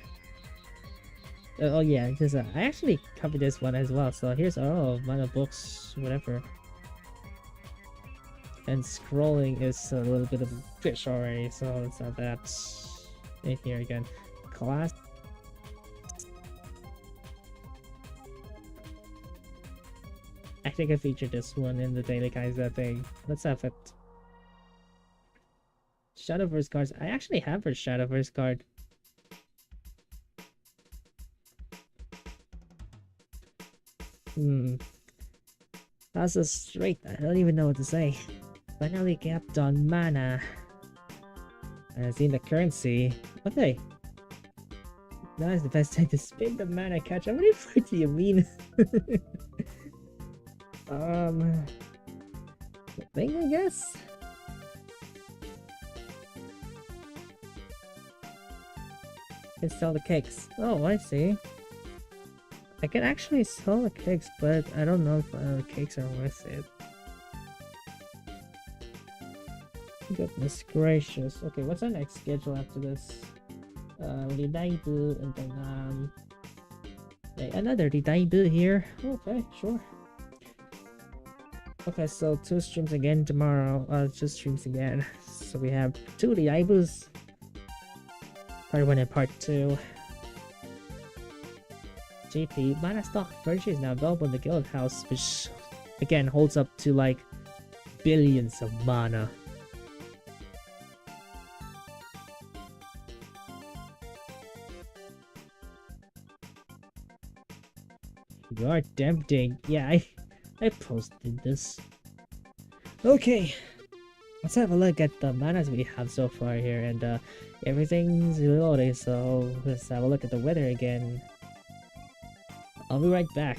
Oh yeah, just I actually covered this one as well, so here's Mana books, whatever. And scrolling is a little bit of a fish already, so let's have that in here again. Class. I think I featured this one in the Daily Kaiser thing. Let's have it. Shadowverse cards. I actually have a Shadowverse card. That's a straight. I don't even know what to say. Finally capped on Mana. And seen the currency. Okay. Now is the best time to spin the Mana catch. What do you mean? The thing, I guess? Can sell the cakes. Oh, I see. I can actually sell the cakes, but I don't know if the cakes are worth it. Goodness gracious. Okay, what's our next schedule after this? Ridaibu and then another Ridaibu here. Okay, sure. Okay, so 2 streams again tomorrow. 2 streams again. So we have 2 Ridaibus. Part 1 and Part 2. JP, Mana stock furniture is now available in the Guild House, which again holds up to like billions of mana. You are tempting. Yeah, I posted this. Okay, let's have a look at the manas we have so far here, and everything's reloading, so let's have a look at the weather again. I'll be right back.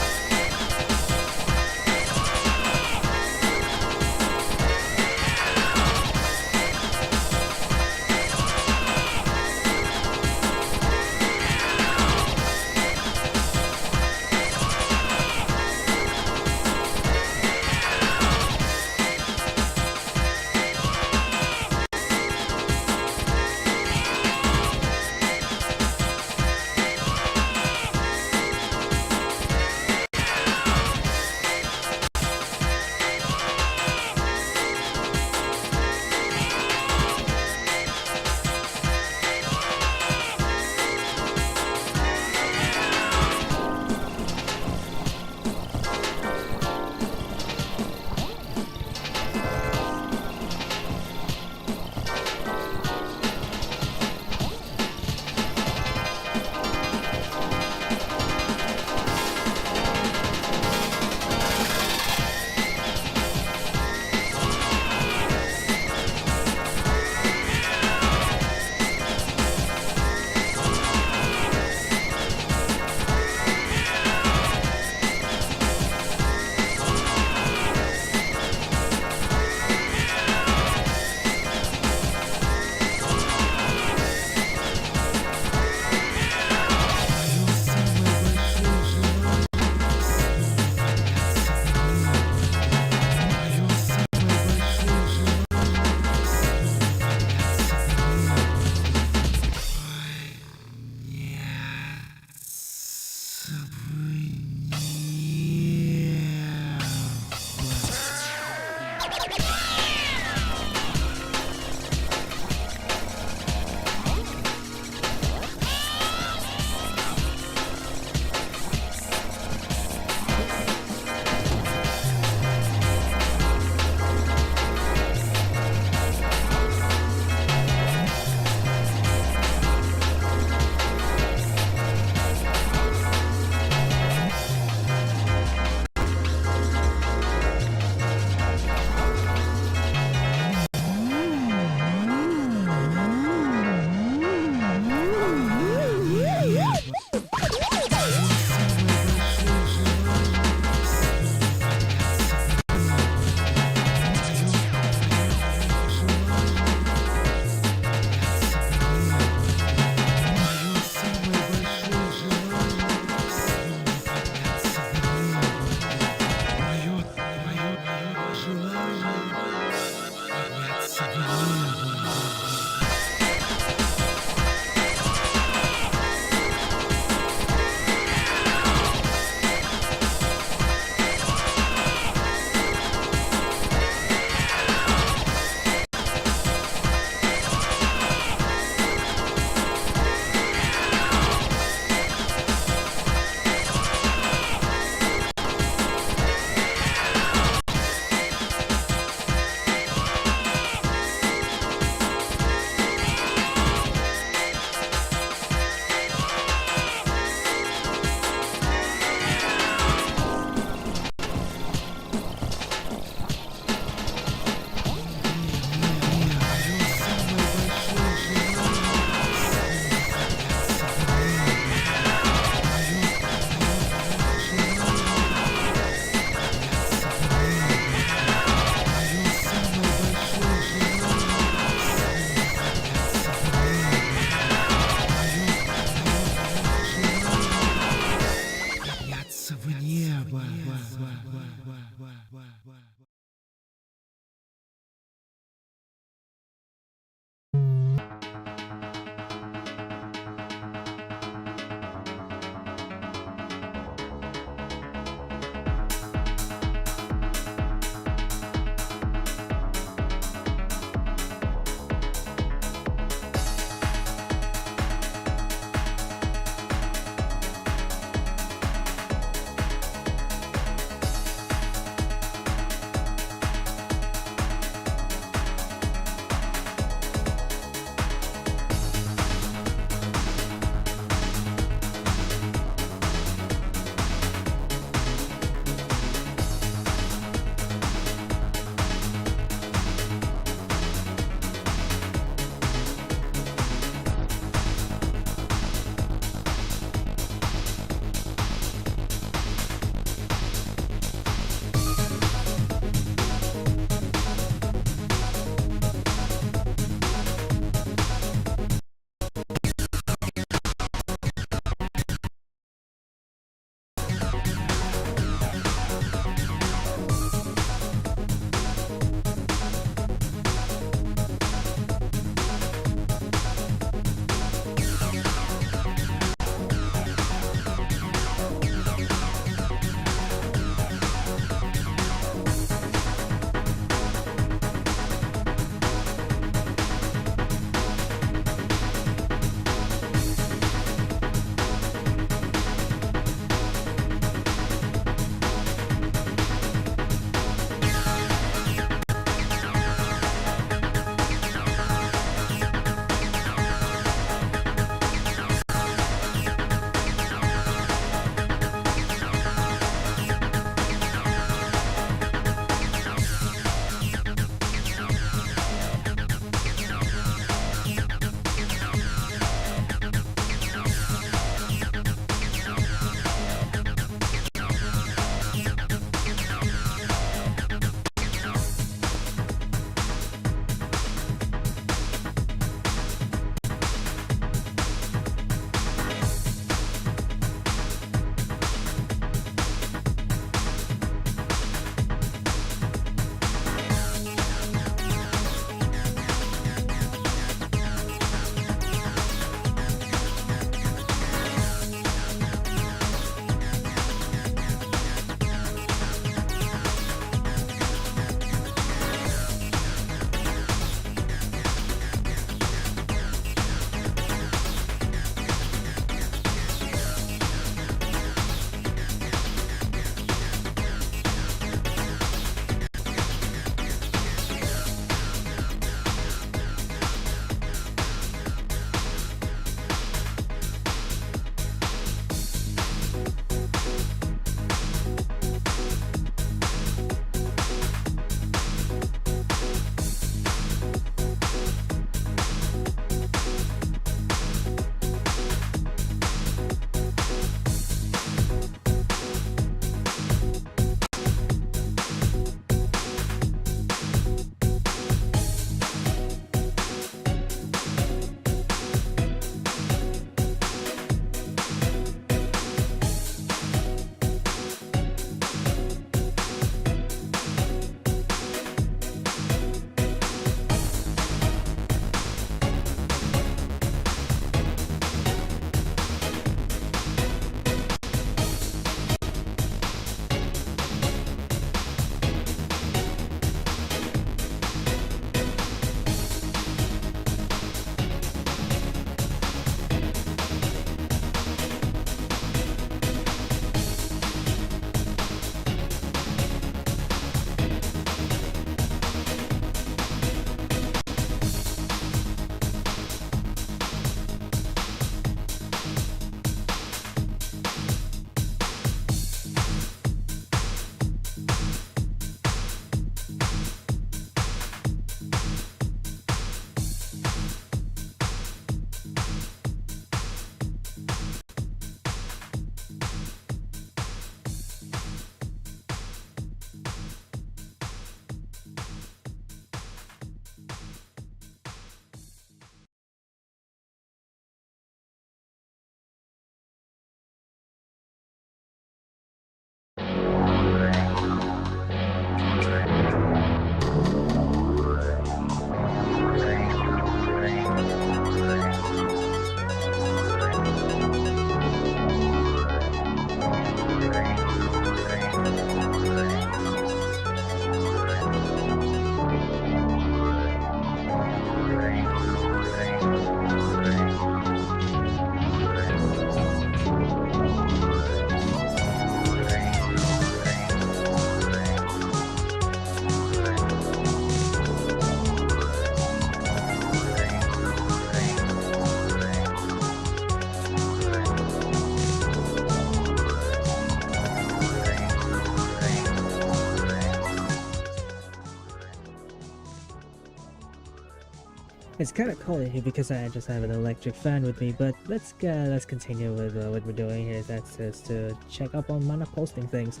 It's kind of cold in here because I just have an electric fan with me, but let's continue with what we're doing here. That's just to check up on Mana posting things.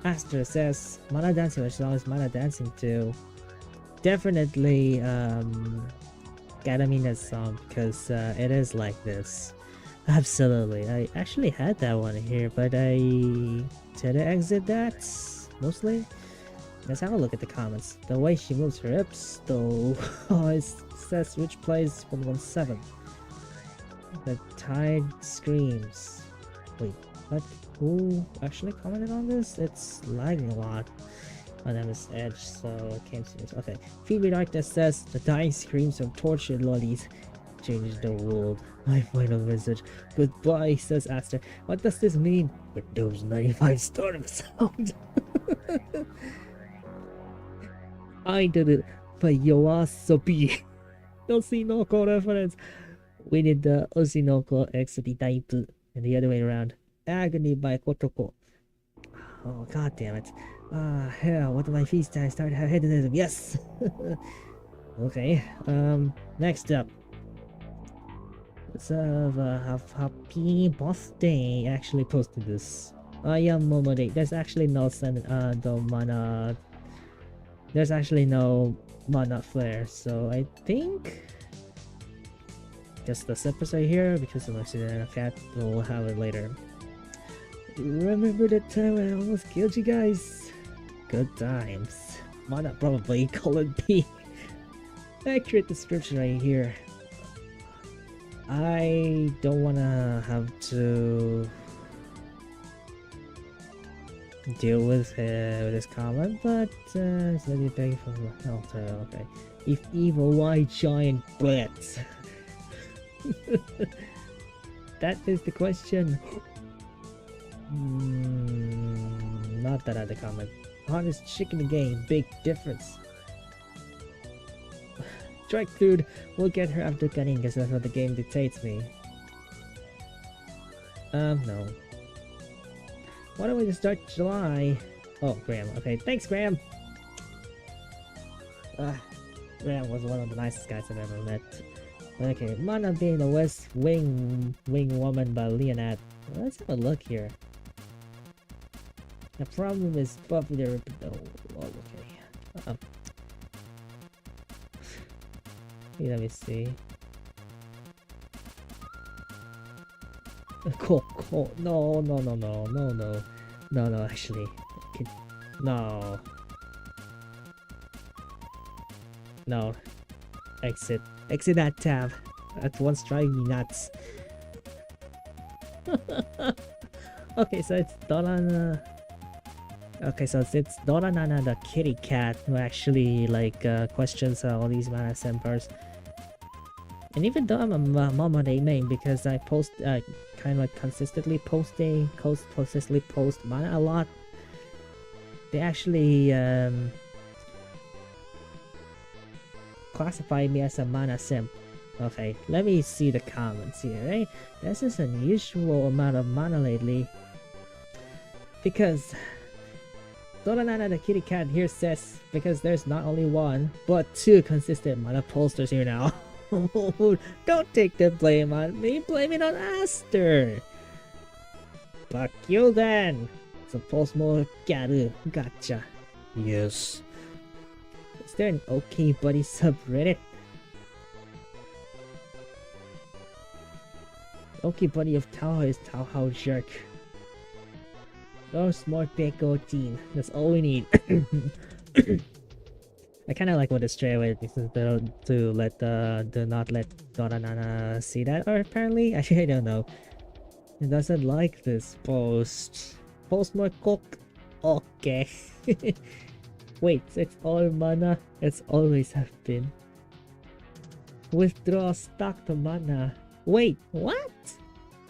Aster says Mana dancing, which song is Mana dancing to? Definitely Gadamina's song, because it is like this. Absolutely. I actually had that one here, but did I exit that mostly? Let's have a look at the comments. The way she moves her hips, though. It says which plays 117. The tide screams. Wait, what? Who actually commented on this? It's lagging a lot on MS Edge, so it can't see it. Okay. Phoebe Darkness says the dying screams of tortured lollies changed the world. My final message. Goodbye, says Aster. What does this mean? Windows 95 startup sound. I did it for Yoasobi. Oshinoko reference. We did the Oshinoko XP type and the other way around. Agony by Kotoko. Oh, god damn it. Hell, what do my feet start to have hedonism? Yes! Okay, next up. Let's have happy birthday. Actually posted this. I am Momode. There's actually no mana. There's actually no mana flare, so I think just the steppers right here because of the cat. We'll have it later. Remember the time I almost killed you guys? Good times. Mana probably colon B. Accurate description right here. I don't wanna have to deal with this comment, but let me beg for okay. If evil, why giant brats? That is the question. Not that other comment. Hardest chicken game, big difference. Strike food, we'll get her after cutting because that's what the game dictates me. No. Why don't we just start July? Oh, Graham. Okay, thanks, Graham. Graham was one of the nicest guys I've ever met. Okay, Mana being the West Wing Woman by Leonard. Let's have a look here. The problem is Buffy the Ripper. Oh, okay. Let me see. Cool. No, actually. No. No. Exit that tab. That one's driving me nuts. Okay, so it's Dorana. Okay, so it's Doranana the kitty cat who actually questions all these Mana Senpers. And even though I'm a Momode main because I post kind of consistently post Mana a lot, they actually classify me as a Mana Simp. Okay, let me see the comments here, right? This is an unusual amount of mana lately. Because Doranana the kitty cat here says because there's not only one, but two consistent Mana posters here now. Don't take the blame on me, blame it on Aster. Fuck you then. So post more garu. Gotcha. Yes. Is there an okay buddy subreddit? Okay buddy of Taohao is Taohao jerk. No smart Beko teen. That's all we need. I kind of like what the stray away to let do not let Doranana see that, or apparently actually I don't know. It doesn't like this post. Post more cook. Okay. Wait, it's all mana. It's always have been. Withdraw stock to mana. Wait, what?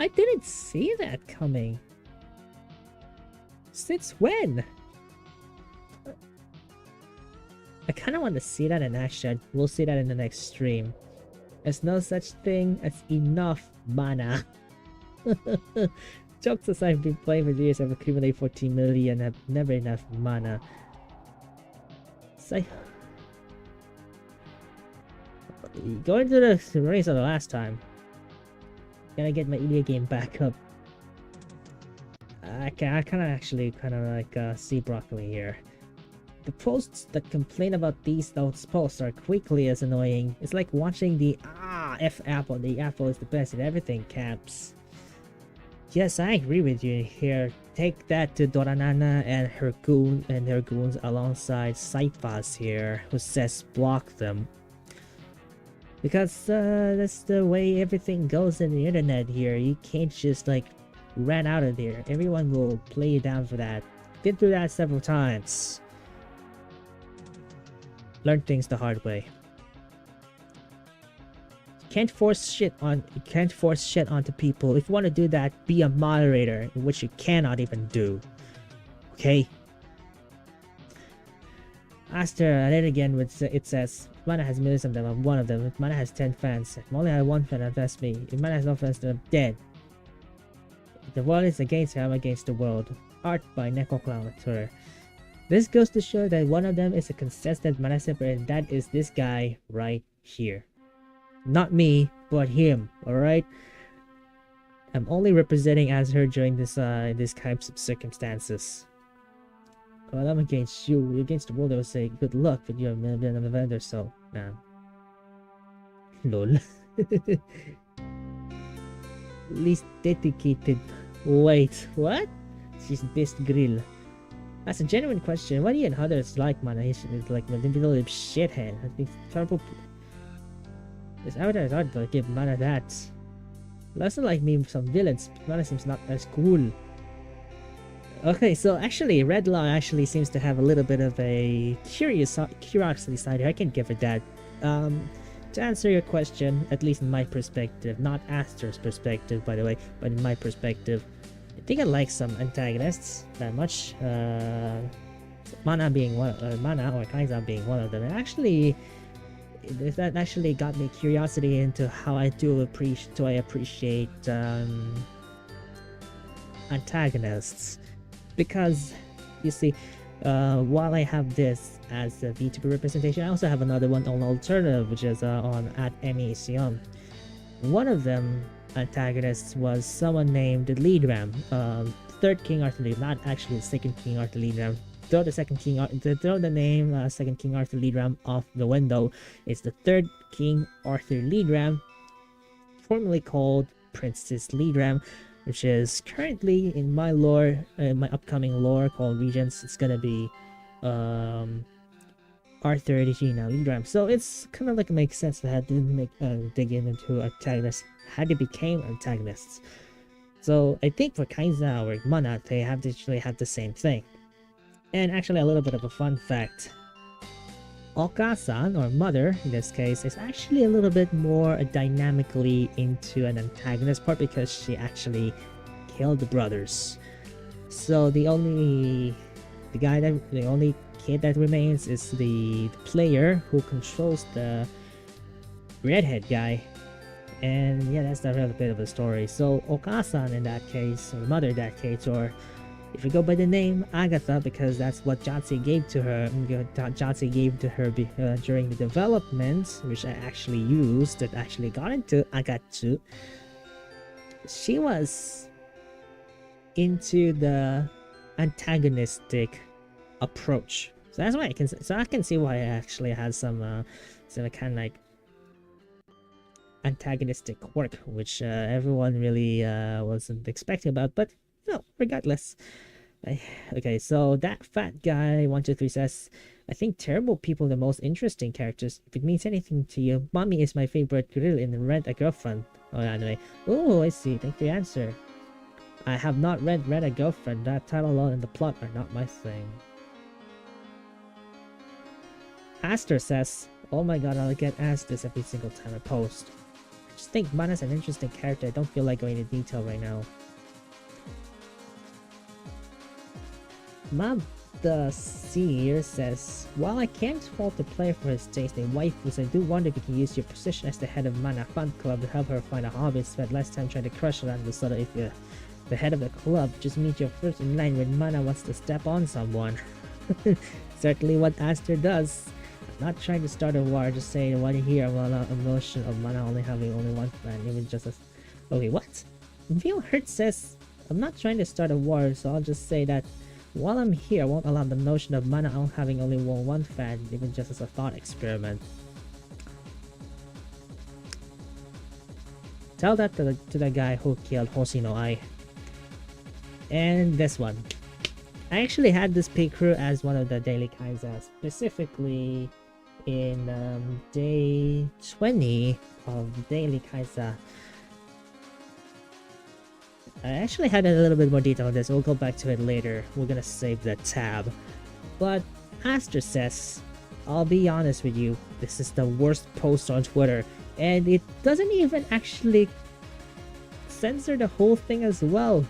I didn't see that coming. Since when? I kind of want to see that in action. We'll see that in the next stream. There's no such thing as enough mana. Jokes aside, I've been playing for years. I've accumulated 14 million. Have never enough mana. going to the race of the last time. Gotta get my Ilya game back up. I kind of actually like see broccoli here. The posts that complain about these posts are quickly as annoying. It's like watching the F Apple. The Apple is the best at everything caps. Yes, I agree with you here. Take that to Doranana and her goons alongside Saifas here, who says block them. Because that's the way everything goes in the internet here. You can't just like run out of there. Everyone will play you down for that. Been through that several times. Learn things the hard way. You can't force shit onto people. If you want to do that, be a moderator, which you cannot even do. Okay? Aster, I did it again with it says Mana has millions of them, I'm one of them. If Mana has 10 fans, if Molly had 1 fan, that's me. If Mana has no fans, then I'm dead. If the world is against him, I'm against the world. Art by Neko Clown on Twitter. This goes to show that one of them is a consistent ManaSenriKisser, and that is this guy right here. Not me, but him, alright? I'm only representing as her during this types of circumstances. Well, I'm against you. You're against the world, I would say good luck, but you're a vendor, so nah. Lol. Least dedicated. Wait, what? She's best grill. That's a genuine question. What do you and others like, man? He's like a little shithead. I think terrible. This avatar is hard to give Mana that. Doesn't like me some villains. Mana seems not as cool. Okay, so actually, Red Law actually seems to have a little bit of a curiosity side here. I can give it that. To answer your question, at least in my perspective, not Aster's perspective, by the way, but in my perspective, I think I like some antagonists that much. Mana being one, Mana or Kaisa being one of them. And actually, that actually got me curiosity into how I appreciate antagonists, because you see, while I have this as a VTuber representation, I also have another one on alternative, which is on at MECM. One of them antagonists was someone named Lidram, third King Arthur Lidram, not actually the second King Arthur Lidram. Throw the name second King Arthur Lidram off the window. It's the third King Arthur Lidram, formerly called Princess Lidram, which is currently in my lore, my upcoming lore called Regents. It's gonna be Arthur Regina Lidram. So it's kind of like makes sense that I had to dig into antagonists, how they became antagonists. So I think for Kaisa or Mana, they actually have the same thing. And actually, a little bit of a fun fact. Okasan, or Mother in this case, is actually a little bit more dynamically into an antagonist part because she actually killed the brothers. So the only kid that remains is the player who controls the redhead guy. And yeah, that's a little bit of a story. So Okasan in that case, or Mother in that case, or if you go by the name Agatha, because that's what Jotzi gave to her, during the development, which I actually used, that actually got into Agatsu. She was into the antagonistic approach. So that's why I can see why it actually has some kind of like antagonistic quirk, which everyone really wasn't expecting about, but no, regardless. Okay, so that fat guy 123 says, I think terrible people are the most interesting characters. If it means anything to you, Mommy is my favorite grill in Rent a Girlfriend. Oh, anyway. Oh, I see. Thank you for the answer. I have not read Rent a Girlfriend. That title alone and the plot are not my thing. Aster says, oh my god, I'll get asked this every single time I post. I just think Mana's an interesting character. I don't feel like going into detail right now. Mabda Seer says, while I can't fault the player for his taste in waifus, I do wonder if you can use your position as the head of Mana Fan Club to help her find a hobby, spend less time trying to crush her, and so that if you're the head of the club, just meet your first in line when Mana wants to step on someone. Certainly what Aster does. I'm not trying to start a war, just saying one here while emotion of mana only having only one friend, even just as... Okay, what? Feel Hurt says, I'm not trying to start a war, so I'll just say that while I'm here, I won't allow the notion of mana having only one fan, even just as a thought experiment. Tell that to the guy who killed Hoshino Ai. And this one. I actually had this pig crew as one of the daily kaizas, specifically in day 20 of daily kaiza. I actually had a little bit more detail on this. We'll go back to it later. We're gonna save that tab. But Aster says, I'll be honest with you, this is the worst post on Twitter, and it doesn't even actually censor the whole thing as well.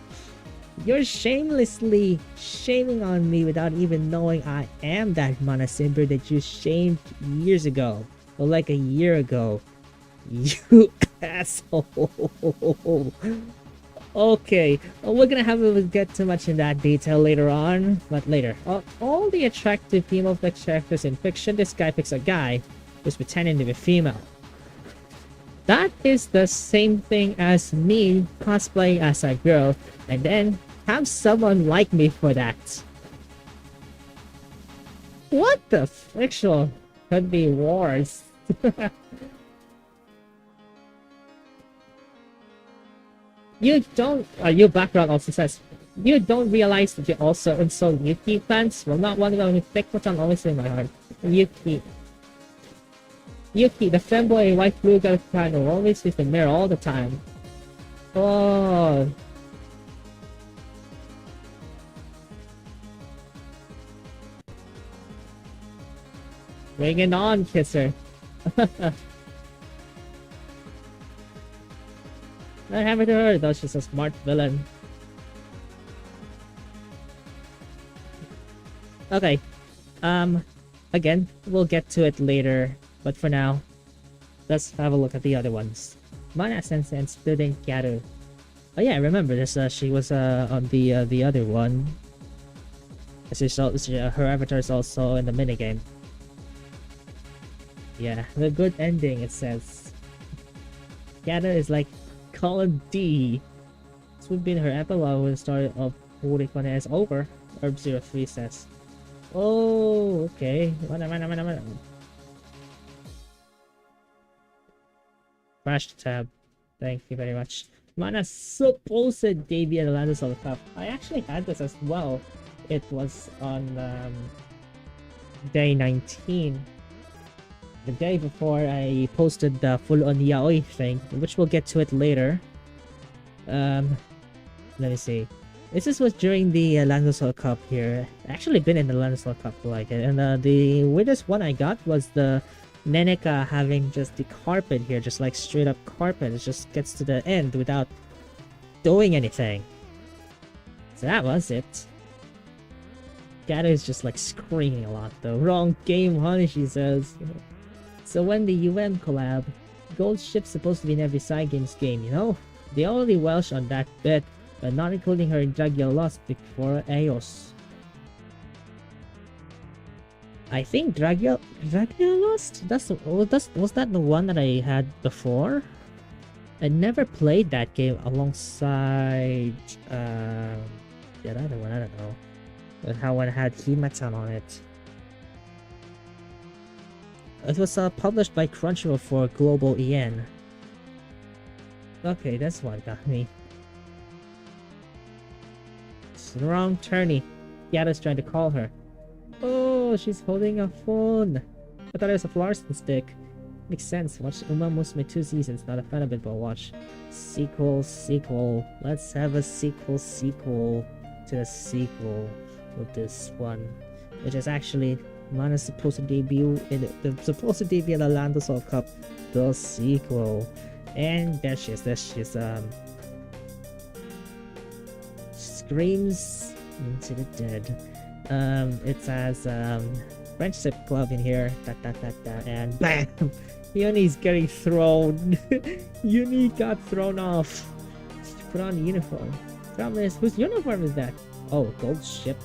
You're shamelessly shaming on me without even knowing I am that ManaSenriKisser that you shamed years ago, or like a year ago. You asshole. Okay, we're gonna have to get too much in that detail later on, but later. All the attractive female characters in fiction, this guy picks a guy who's pretending to be female. That is the same thing as me cosplaying as a girl, and then have someone like me for that. What the friction could be worse? You don't, your background also says, you don't realize that you also insult Yuki fans? Well, not one of them, thick what's on always in my heart. Yuki, the femboy white blue girl fan who always sees the mirror all the time. Oh. Bring it on, Kisser. Not happy to her, though she's a smart villain. Okay. Again, we'll get to it later. But for now, let's have a look at the other ones. ManaSenriKisser and Student Gyaru. Oh yeah, I remember this. She was on the other one. Her avatar is also in the minigame. Yeah, the good ending, it says. Gyaru is like column D. This would be her epilogue when the story of Priconne is over. Herb03 says. Oh, okay. Crash tab. Thank you very much. Mana's supposed debut at the Landers of the Cup. I actually had this as well. It was on day 19. The day before I posted the full-on yaoi thing, which we'll get to it later. Let me see. This was during the Landers Cup here. Actually been in the Landers Cup like it. And the weirdest one I got was the Neneka having just the carpet here, just like straight up carpet. It just gets to the end without doing anything. So that was it. Gata is just like screaming a lot though. Wrong game, honey, she says. So when the UM collab, gold ship's supposed to be in every side games game, you know? They only Welsh on that bit, but not including her in Dragya lost before Eos. I think Dragya lost? Was that the one that I had before? I never played that game alongside the other one, I don't know. But how one had Himatan on it. It was published by Crunchyroll for Global EN. Okay, that's what got me. It's the wrong turny. Yada's trying to call her. Oh, she's holding a phone. I thought it was a fluorescent stick. Makes sense. Watch Uma Musume 2 seasons. Not a fan of it, but watch. Sequel. Let's have a sequel to the sequel with this one. Which is actually Mana's supposed to debut in the Landers World Cup, the sequel. And there she is. Screams into the dead. It says Friendship Club in here. And BAM! Yuni's getting thrown. Yuni got thrown off. She put on the uniform. Problem is, whose uniform is that? Oh, gold ship.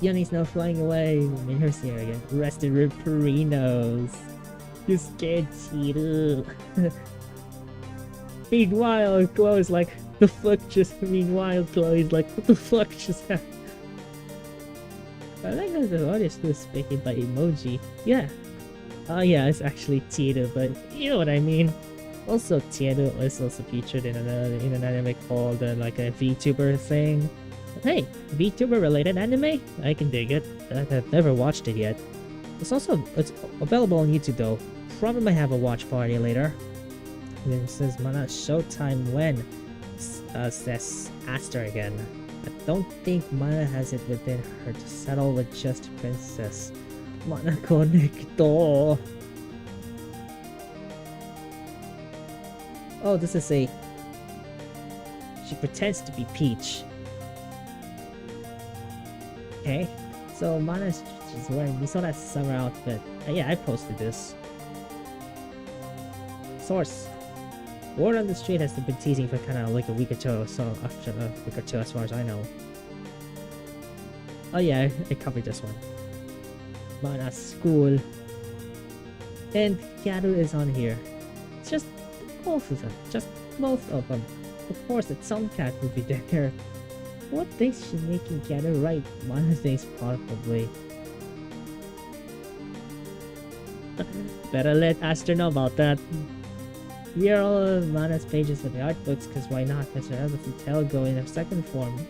Yoni's now flying away. I mean, here's here again. Rested Riperinos. You scared Cheetah. Meanwhile, Chloe's like, the fuck just. Meanwhile, Chloe's like, what the fuck just happened? I like how the audience was speaking by emoji. Yeah. Oh yeah, it's actually Cheetah, but you know what I mean. Also, Cheetah is also featured in an anime called like a VTuber thing. Hey, VTuber related anime? I can dig it. I've never watched it yet. It's available on YouTube though. Probably might have a watch party later. And then it says Mana Showtime when? Says Aster again. I don't think Mana has it within her to settle with just Princess. Mana Konekto. Oh, this is a... She pretends to be Peach. Okay, so Mana's she's wearing... You saw that summer outfit. Yeah, I posted this. Source. Word on the street has been teasing for kind of like a week or two, so after a week or two as far as I know. Oh yeah, I covered this one. Mana's school. And Gyaru is on here. It's just both of them. Just both of them. Of course, the Suncat would be there. What thinks she's making Gyaru right? Mana thinks probably. Better let Aster know about that. Here are all of Mana's pages for the art books, because why not? Mr. Everton Tale go in a second form.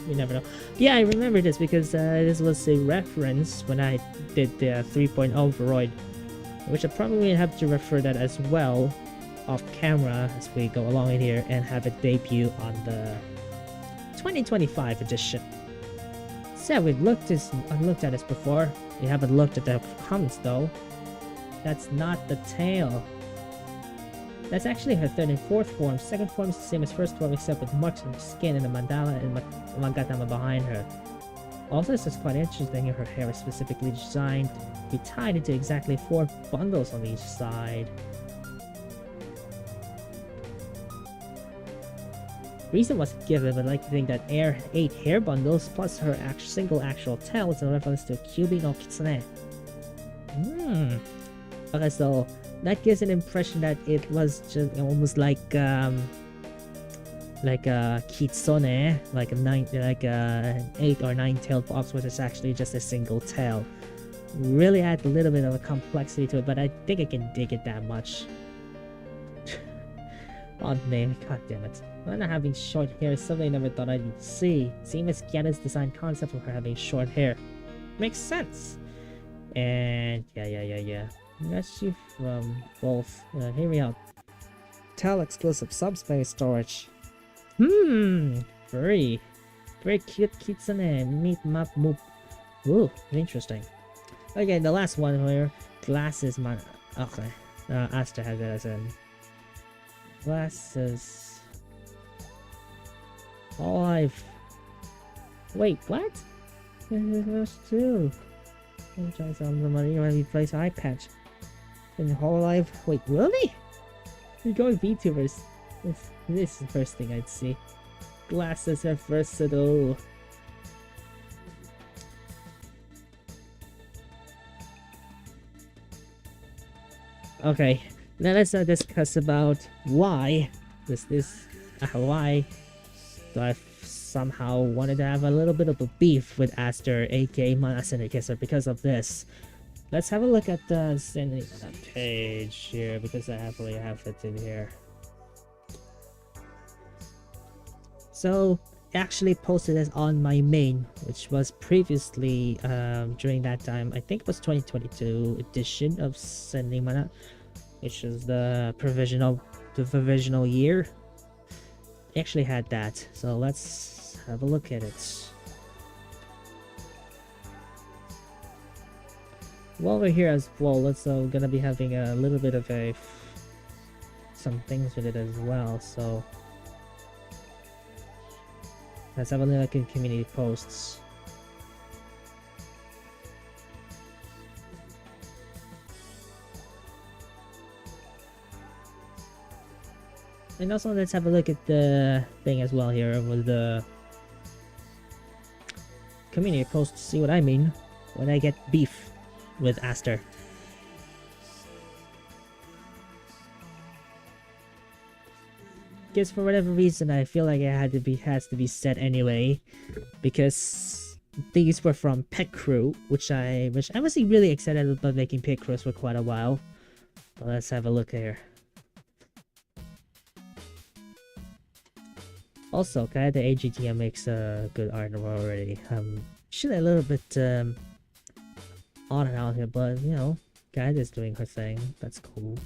You never know. Yeah, I remember this because this was a reference when I did the 3.0 Void, which I probably have to refer that as well off camera as we go along in here and have it debut on the 2025 edition. So we've looked at this before. We haven't looked at the comments though. That's not the tail. That's actually her third and fourth form. Second form is the same as first form except with marks on her skin and a mandala and magatama behind her. Also, this is quite interesting. Her hair is specifically designed to be tied into exactly 4 bundles on each side. Reason wasn't given, but I like to think that 8 hair bundles plus her single actual tail is a reference to Kyubi no Kitsune. Okay, so that gives an impression that it was just almost like a kitsune, like an 8 or 9-tailed fox, which is actually just a single tail. Really add a little bit of a complexity to it, but I think I can dig it that much. Odd name, god damn it. Mana having short hair is something I never thought I'd see. Same as Kiana's design concept of her having short hair. Makes sense. And yeah. That's you from both. Hear me out. Tell exclusive subspace storage. Very cute kitsune. Meet map move. Ooh, interesting. Okay, the last one here. Glasses man. Okay. Aster has it as in. Glasses. Oh, wait, what? There's 2. I'm trying some money when we place eye patch. In whole life. Wait, really? You're going VTubers. This is the first thing I'd see. Glasses are versatile. Okay, now let's discuss about why why do I somehow wanted to have a little bit of a beef with Aster, aka ManaSenriKisser, because of this. Let's have a look at the page here because I happily have it in here. So I actually posted this on my main, which was previously during that time. I think it was 2022 edition of Sending Mana, which is the provisional year. I actually had that, so let's have a look at it. While we're here as well, let's gonna be having a little bit of some things with it as well. So let's have a look at community posts. And also let's have a look at the thing as well here with the community post to see what I mean when I get beef with Aster. Because for whatever reason, I feel like it has to be said anyway, because these were from Pet Crew, which I was really excited about making Pet Crews for quite a while. Well, let's have a look here. Also, Gaia the AGTM makes good art already. She's a little bit on and out here, but you know, Gaia is doing her thing. That's cool.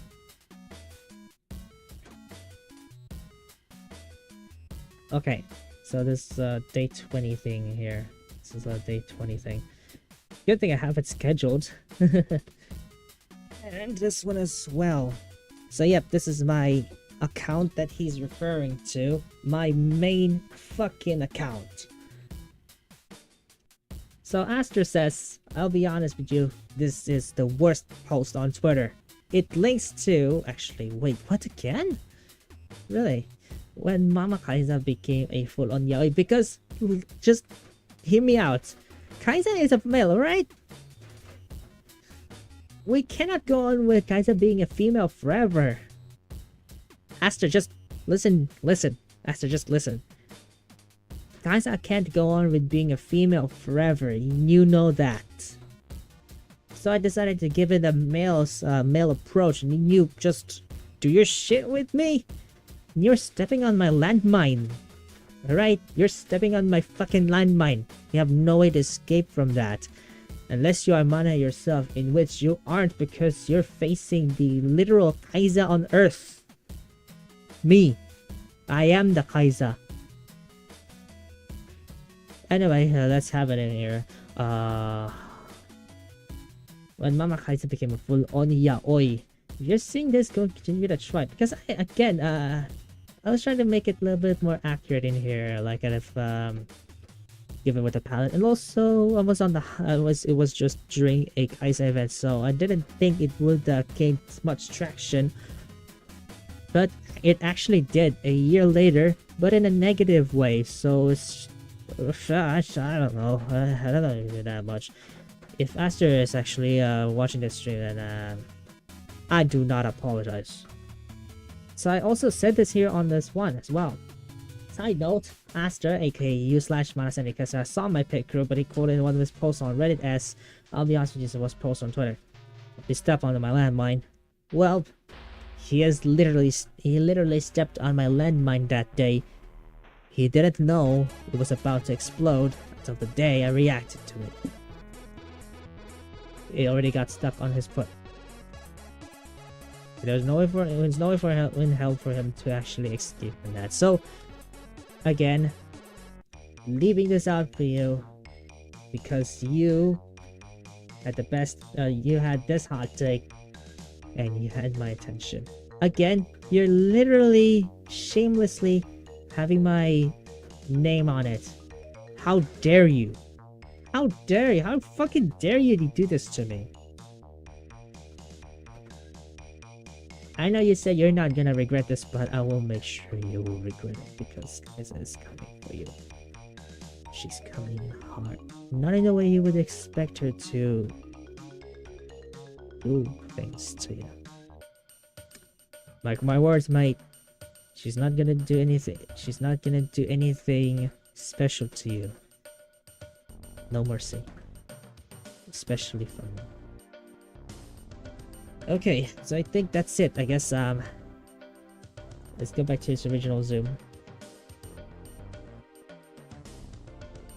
Okay, so this day 20 thing here. This is a day 20 thing. Good thing I have it scheduled. And this one as well. So yep, this is my account that he's referring to. My main fucking account. So Aster says, I'll be honest with you, this is the worst post on Twitter. It links to... Actually, wait, what again? Really? When Mama Kaiza became a full-on yaoi, because... Just hear me out. Kaiza is a male, right? We cannot go on with Kaiza being a female forever. Aster, just listen. Aster, just listen. Kaiza can't go on with being a female forever. You know that. So I decided to give it a male approach, and you just do your shit with me. You're stepping on my landmine. Alright? You're stepping on my fucking landmine. You have no way to escape from that. Unless you are Mana yourself, in which you aren't because you're facing the literal Kaiza on Earth. Me. I am the Kaiza. Anyway, let's have it in here. When Mama Kaiza became a full-on yaoi. If you're seeing this, go give it a try. Because I was trying to make it a little bit more accurate in here, like if given with the palette, and also I was on the it was just during a Kaiza event, so I didn't think it would gain much traction, but it actually did a year later, but in a negative way. So it's I don't know, I don't know that much. If Aster is actually watching this stream, then I do not apologize. So I also said this here on this one as well. Side note, Aster, aka u/ManaSenriKisser, saw my Pet Crew, but he quoted one of his posts on Reddit as, I'll be honest with you, it was post on Twitter. He stepped onto my landmine. Well, he literally stepped on my landmine that day. He didn't know it was about to explode until the day I reacted to it. It already got stuck on his foot. There's no way in hell for him to actually escape from that. So, again, leaving this out for you because you had the best, you had this hot take and you had my attention. Again, you're literally shamelessly having my name on it. How dare you? How dare you? How fucking dare you to do this to me? I know you said you're not gonna regret this, but I will make sure you will regret it because Kaiza is coming for you. She's coming hard. Not in the way you would expect her to do things to you. Like my words, mate. She's not gonna do anything. She's not gonna do anything special to you. No mercy. Especially from me. Okay, so I think that's it. I guess let's go back to its original zoom.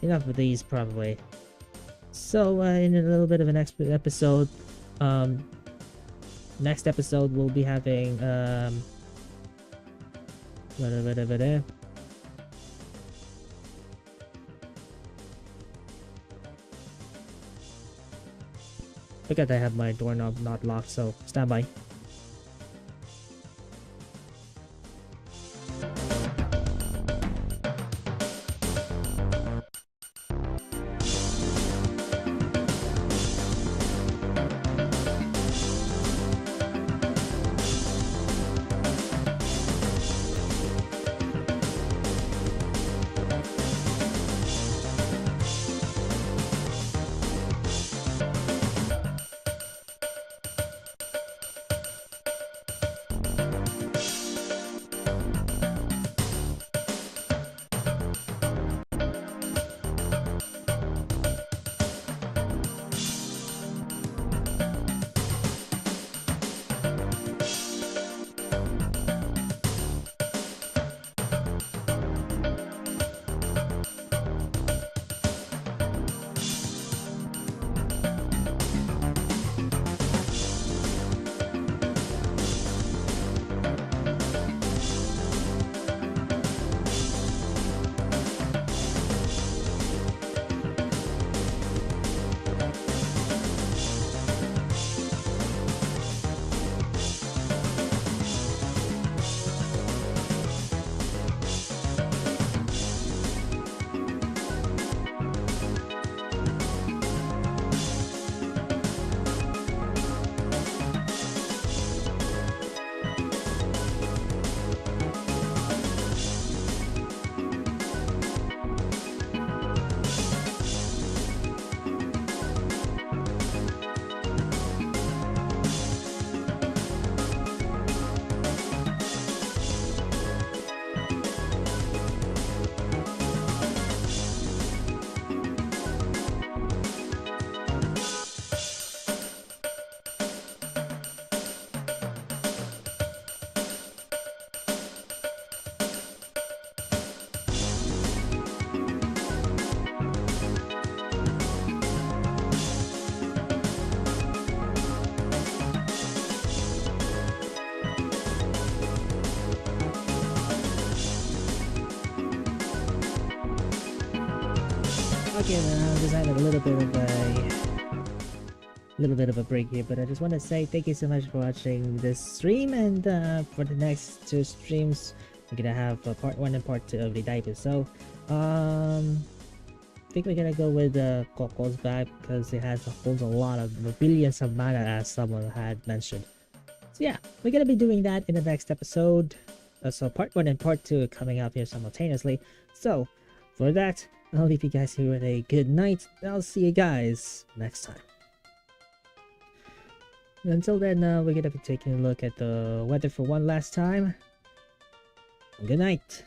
Enough of these, probably. So in a little bit of an episode, next episode we'll be having forgot I have my doorknob not locked, so stand by. talking. I'm just having a little bit of a break here, but I just want to say thank you so much for watching this stream, and for the next 2 streams we're gonna have part 1 and part 2 of the diaper. So I think we're gonna go with Coco's back because it holds a lot of billions of mana, as someone had mentioned. So yeah, we're gonna be doing that in the next episode. So part 1 and part 2 are coming up here simultaneously. So for that, I'll leave you guys here with a good night. I'll see you guys next time. Until then, we're gonna be taking a look at the weather for one last time. Good night.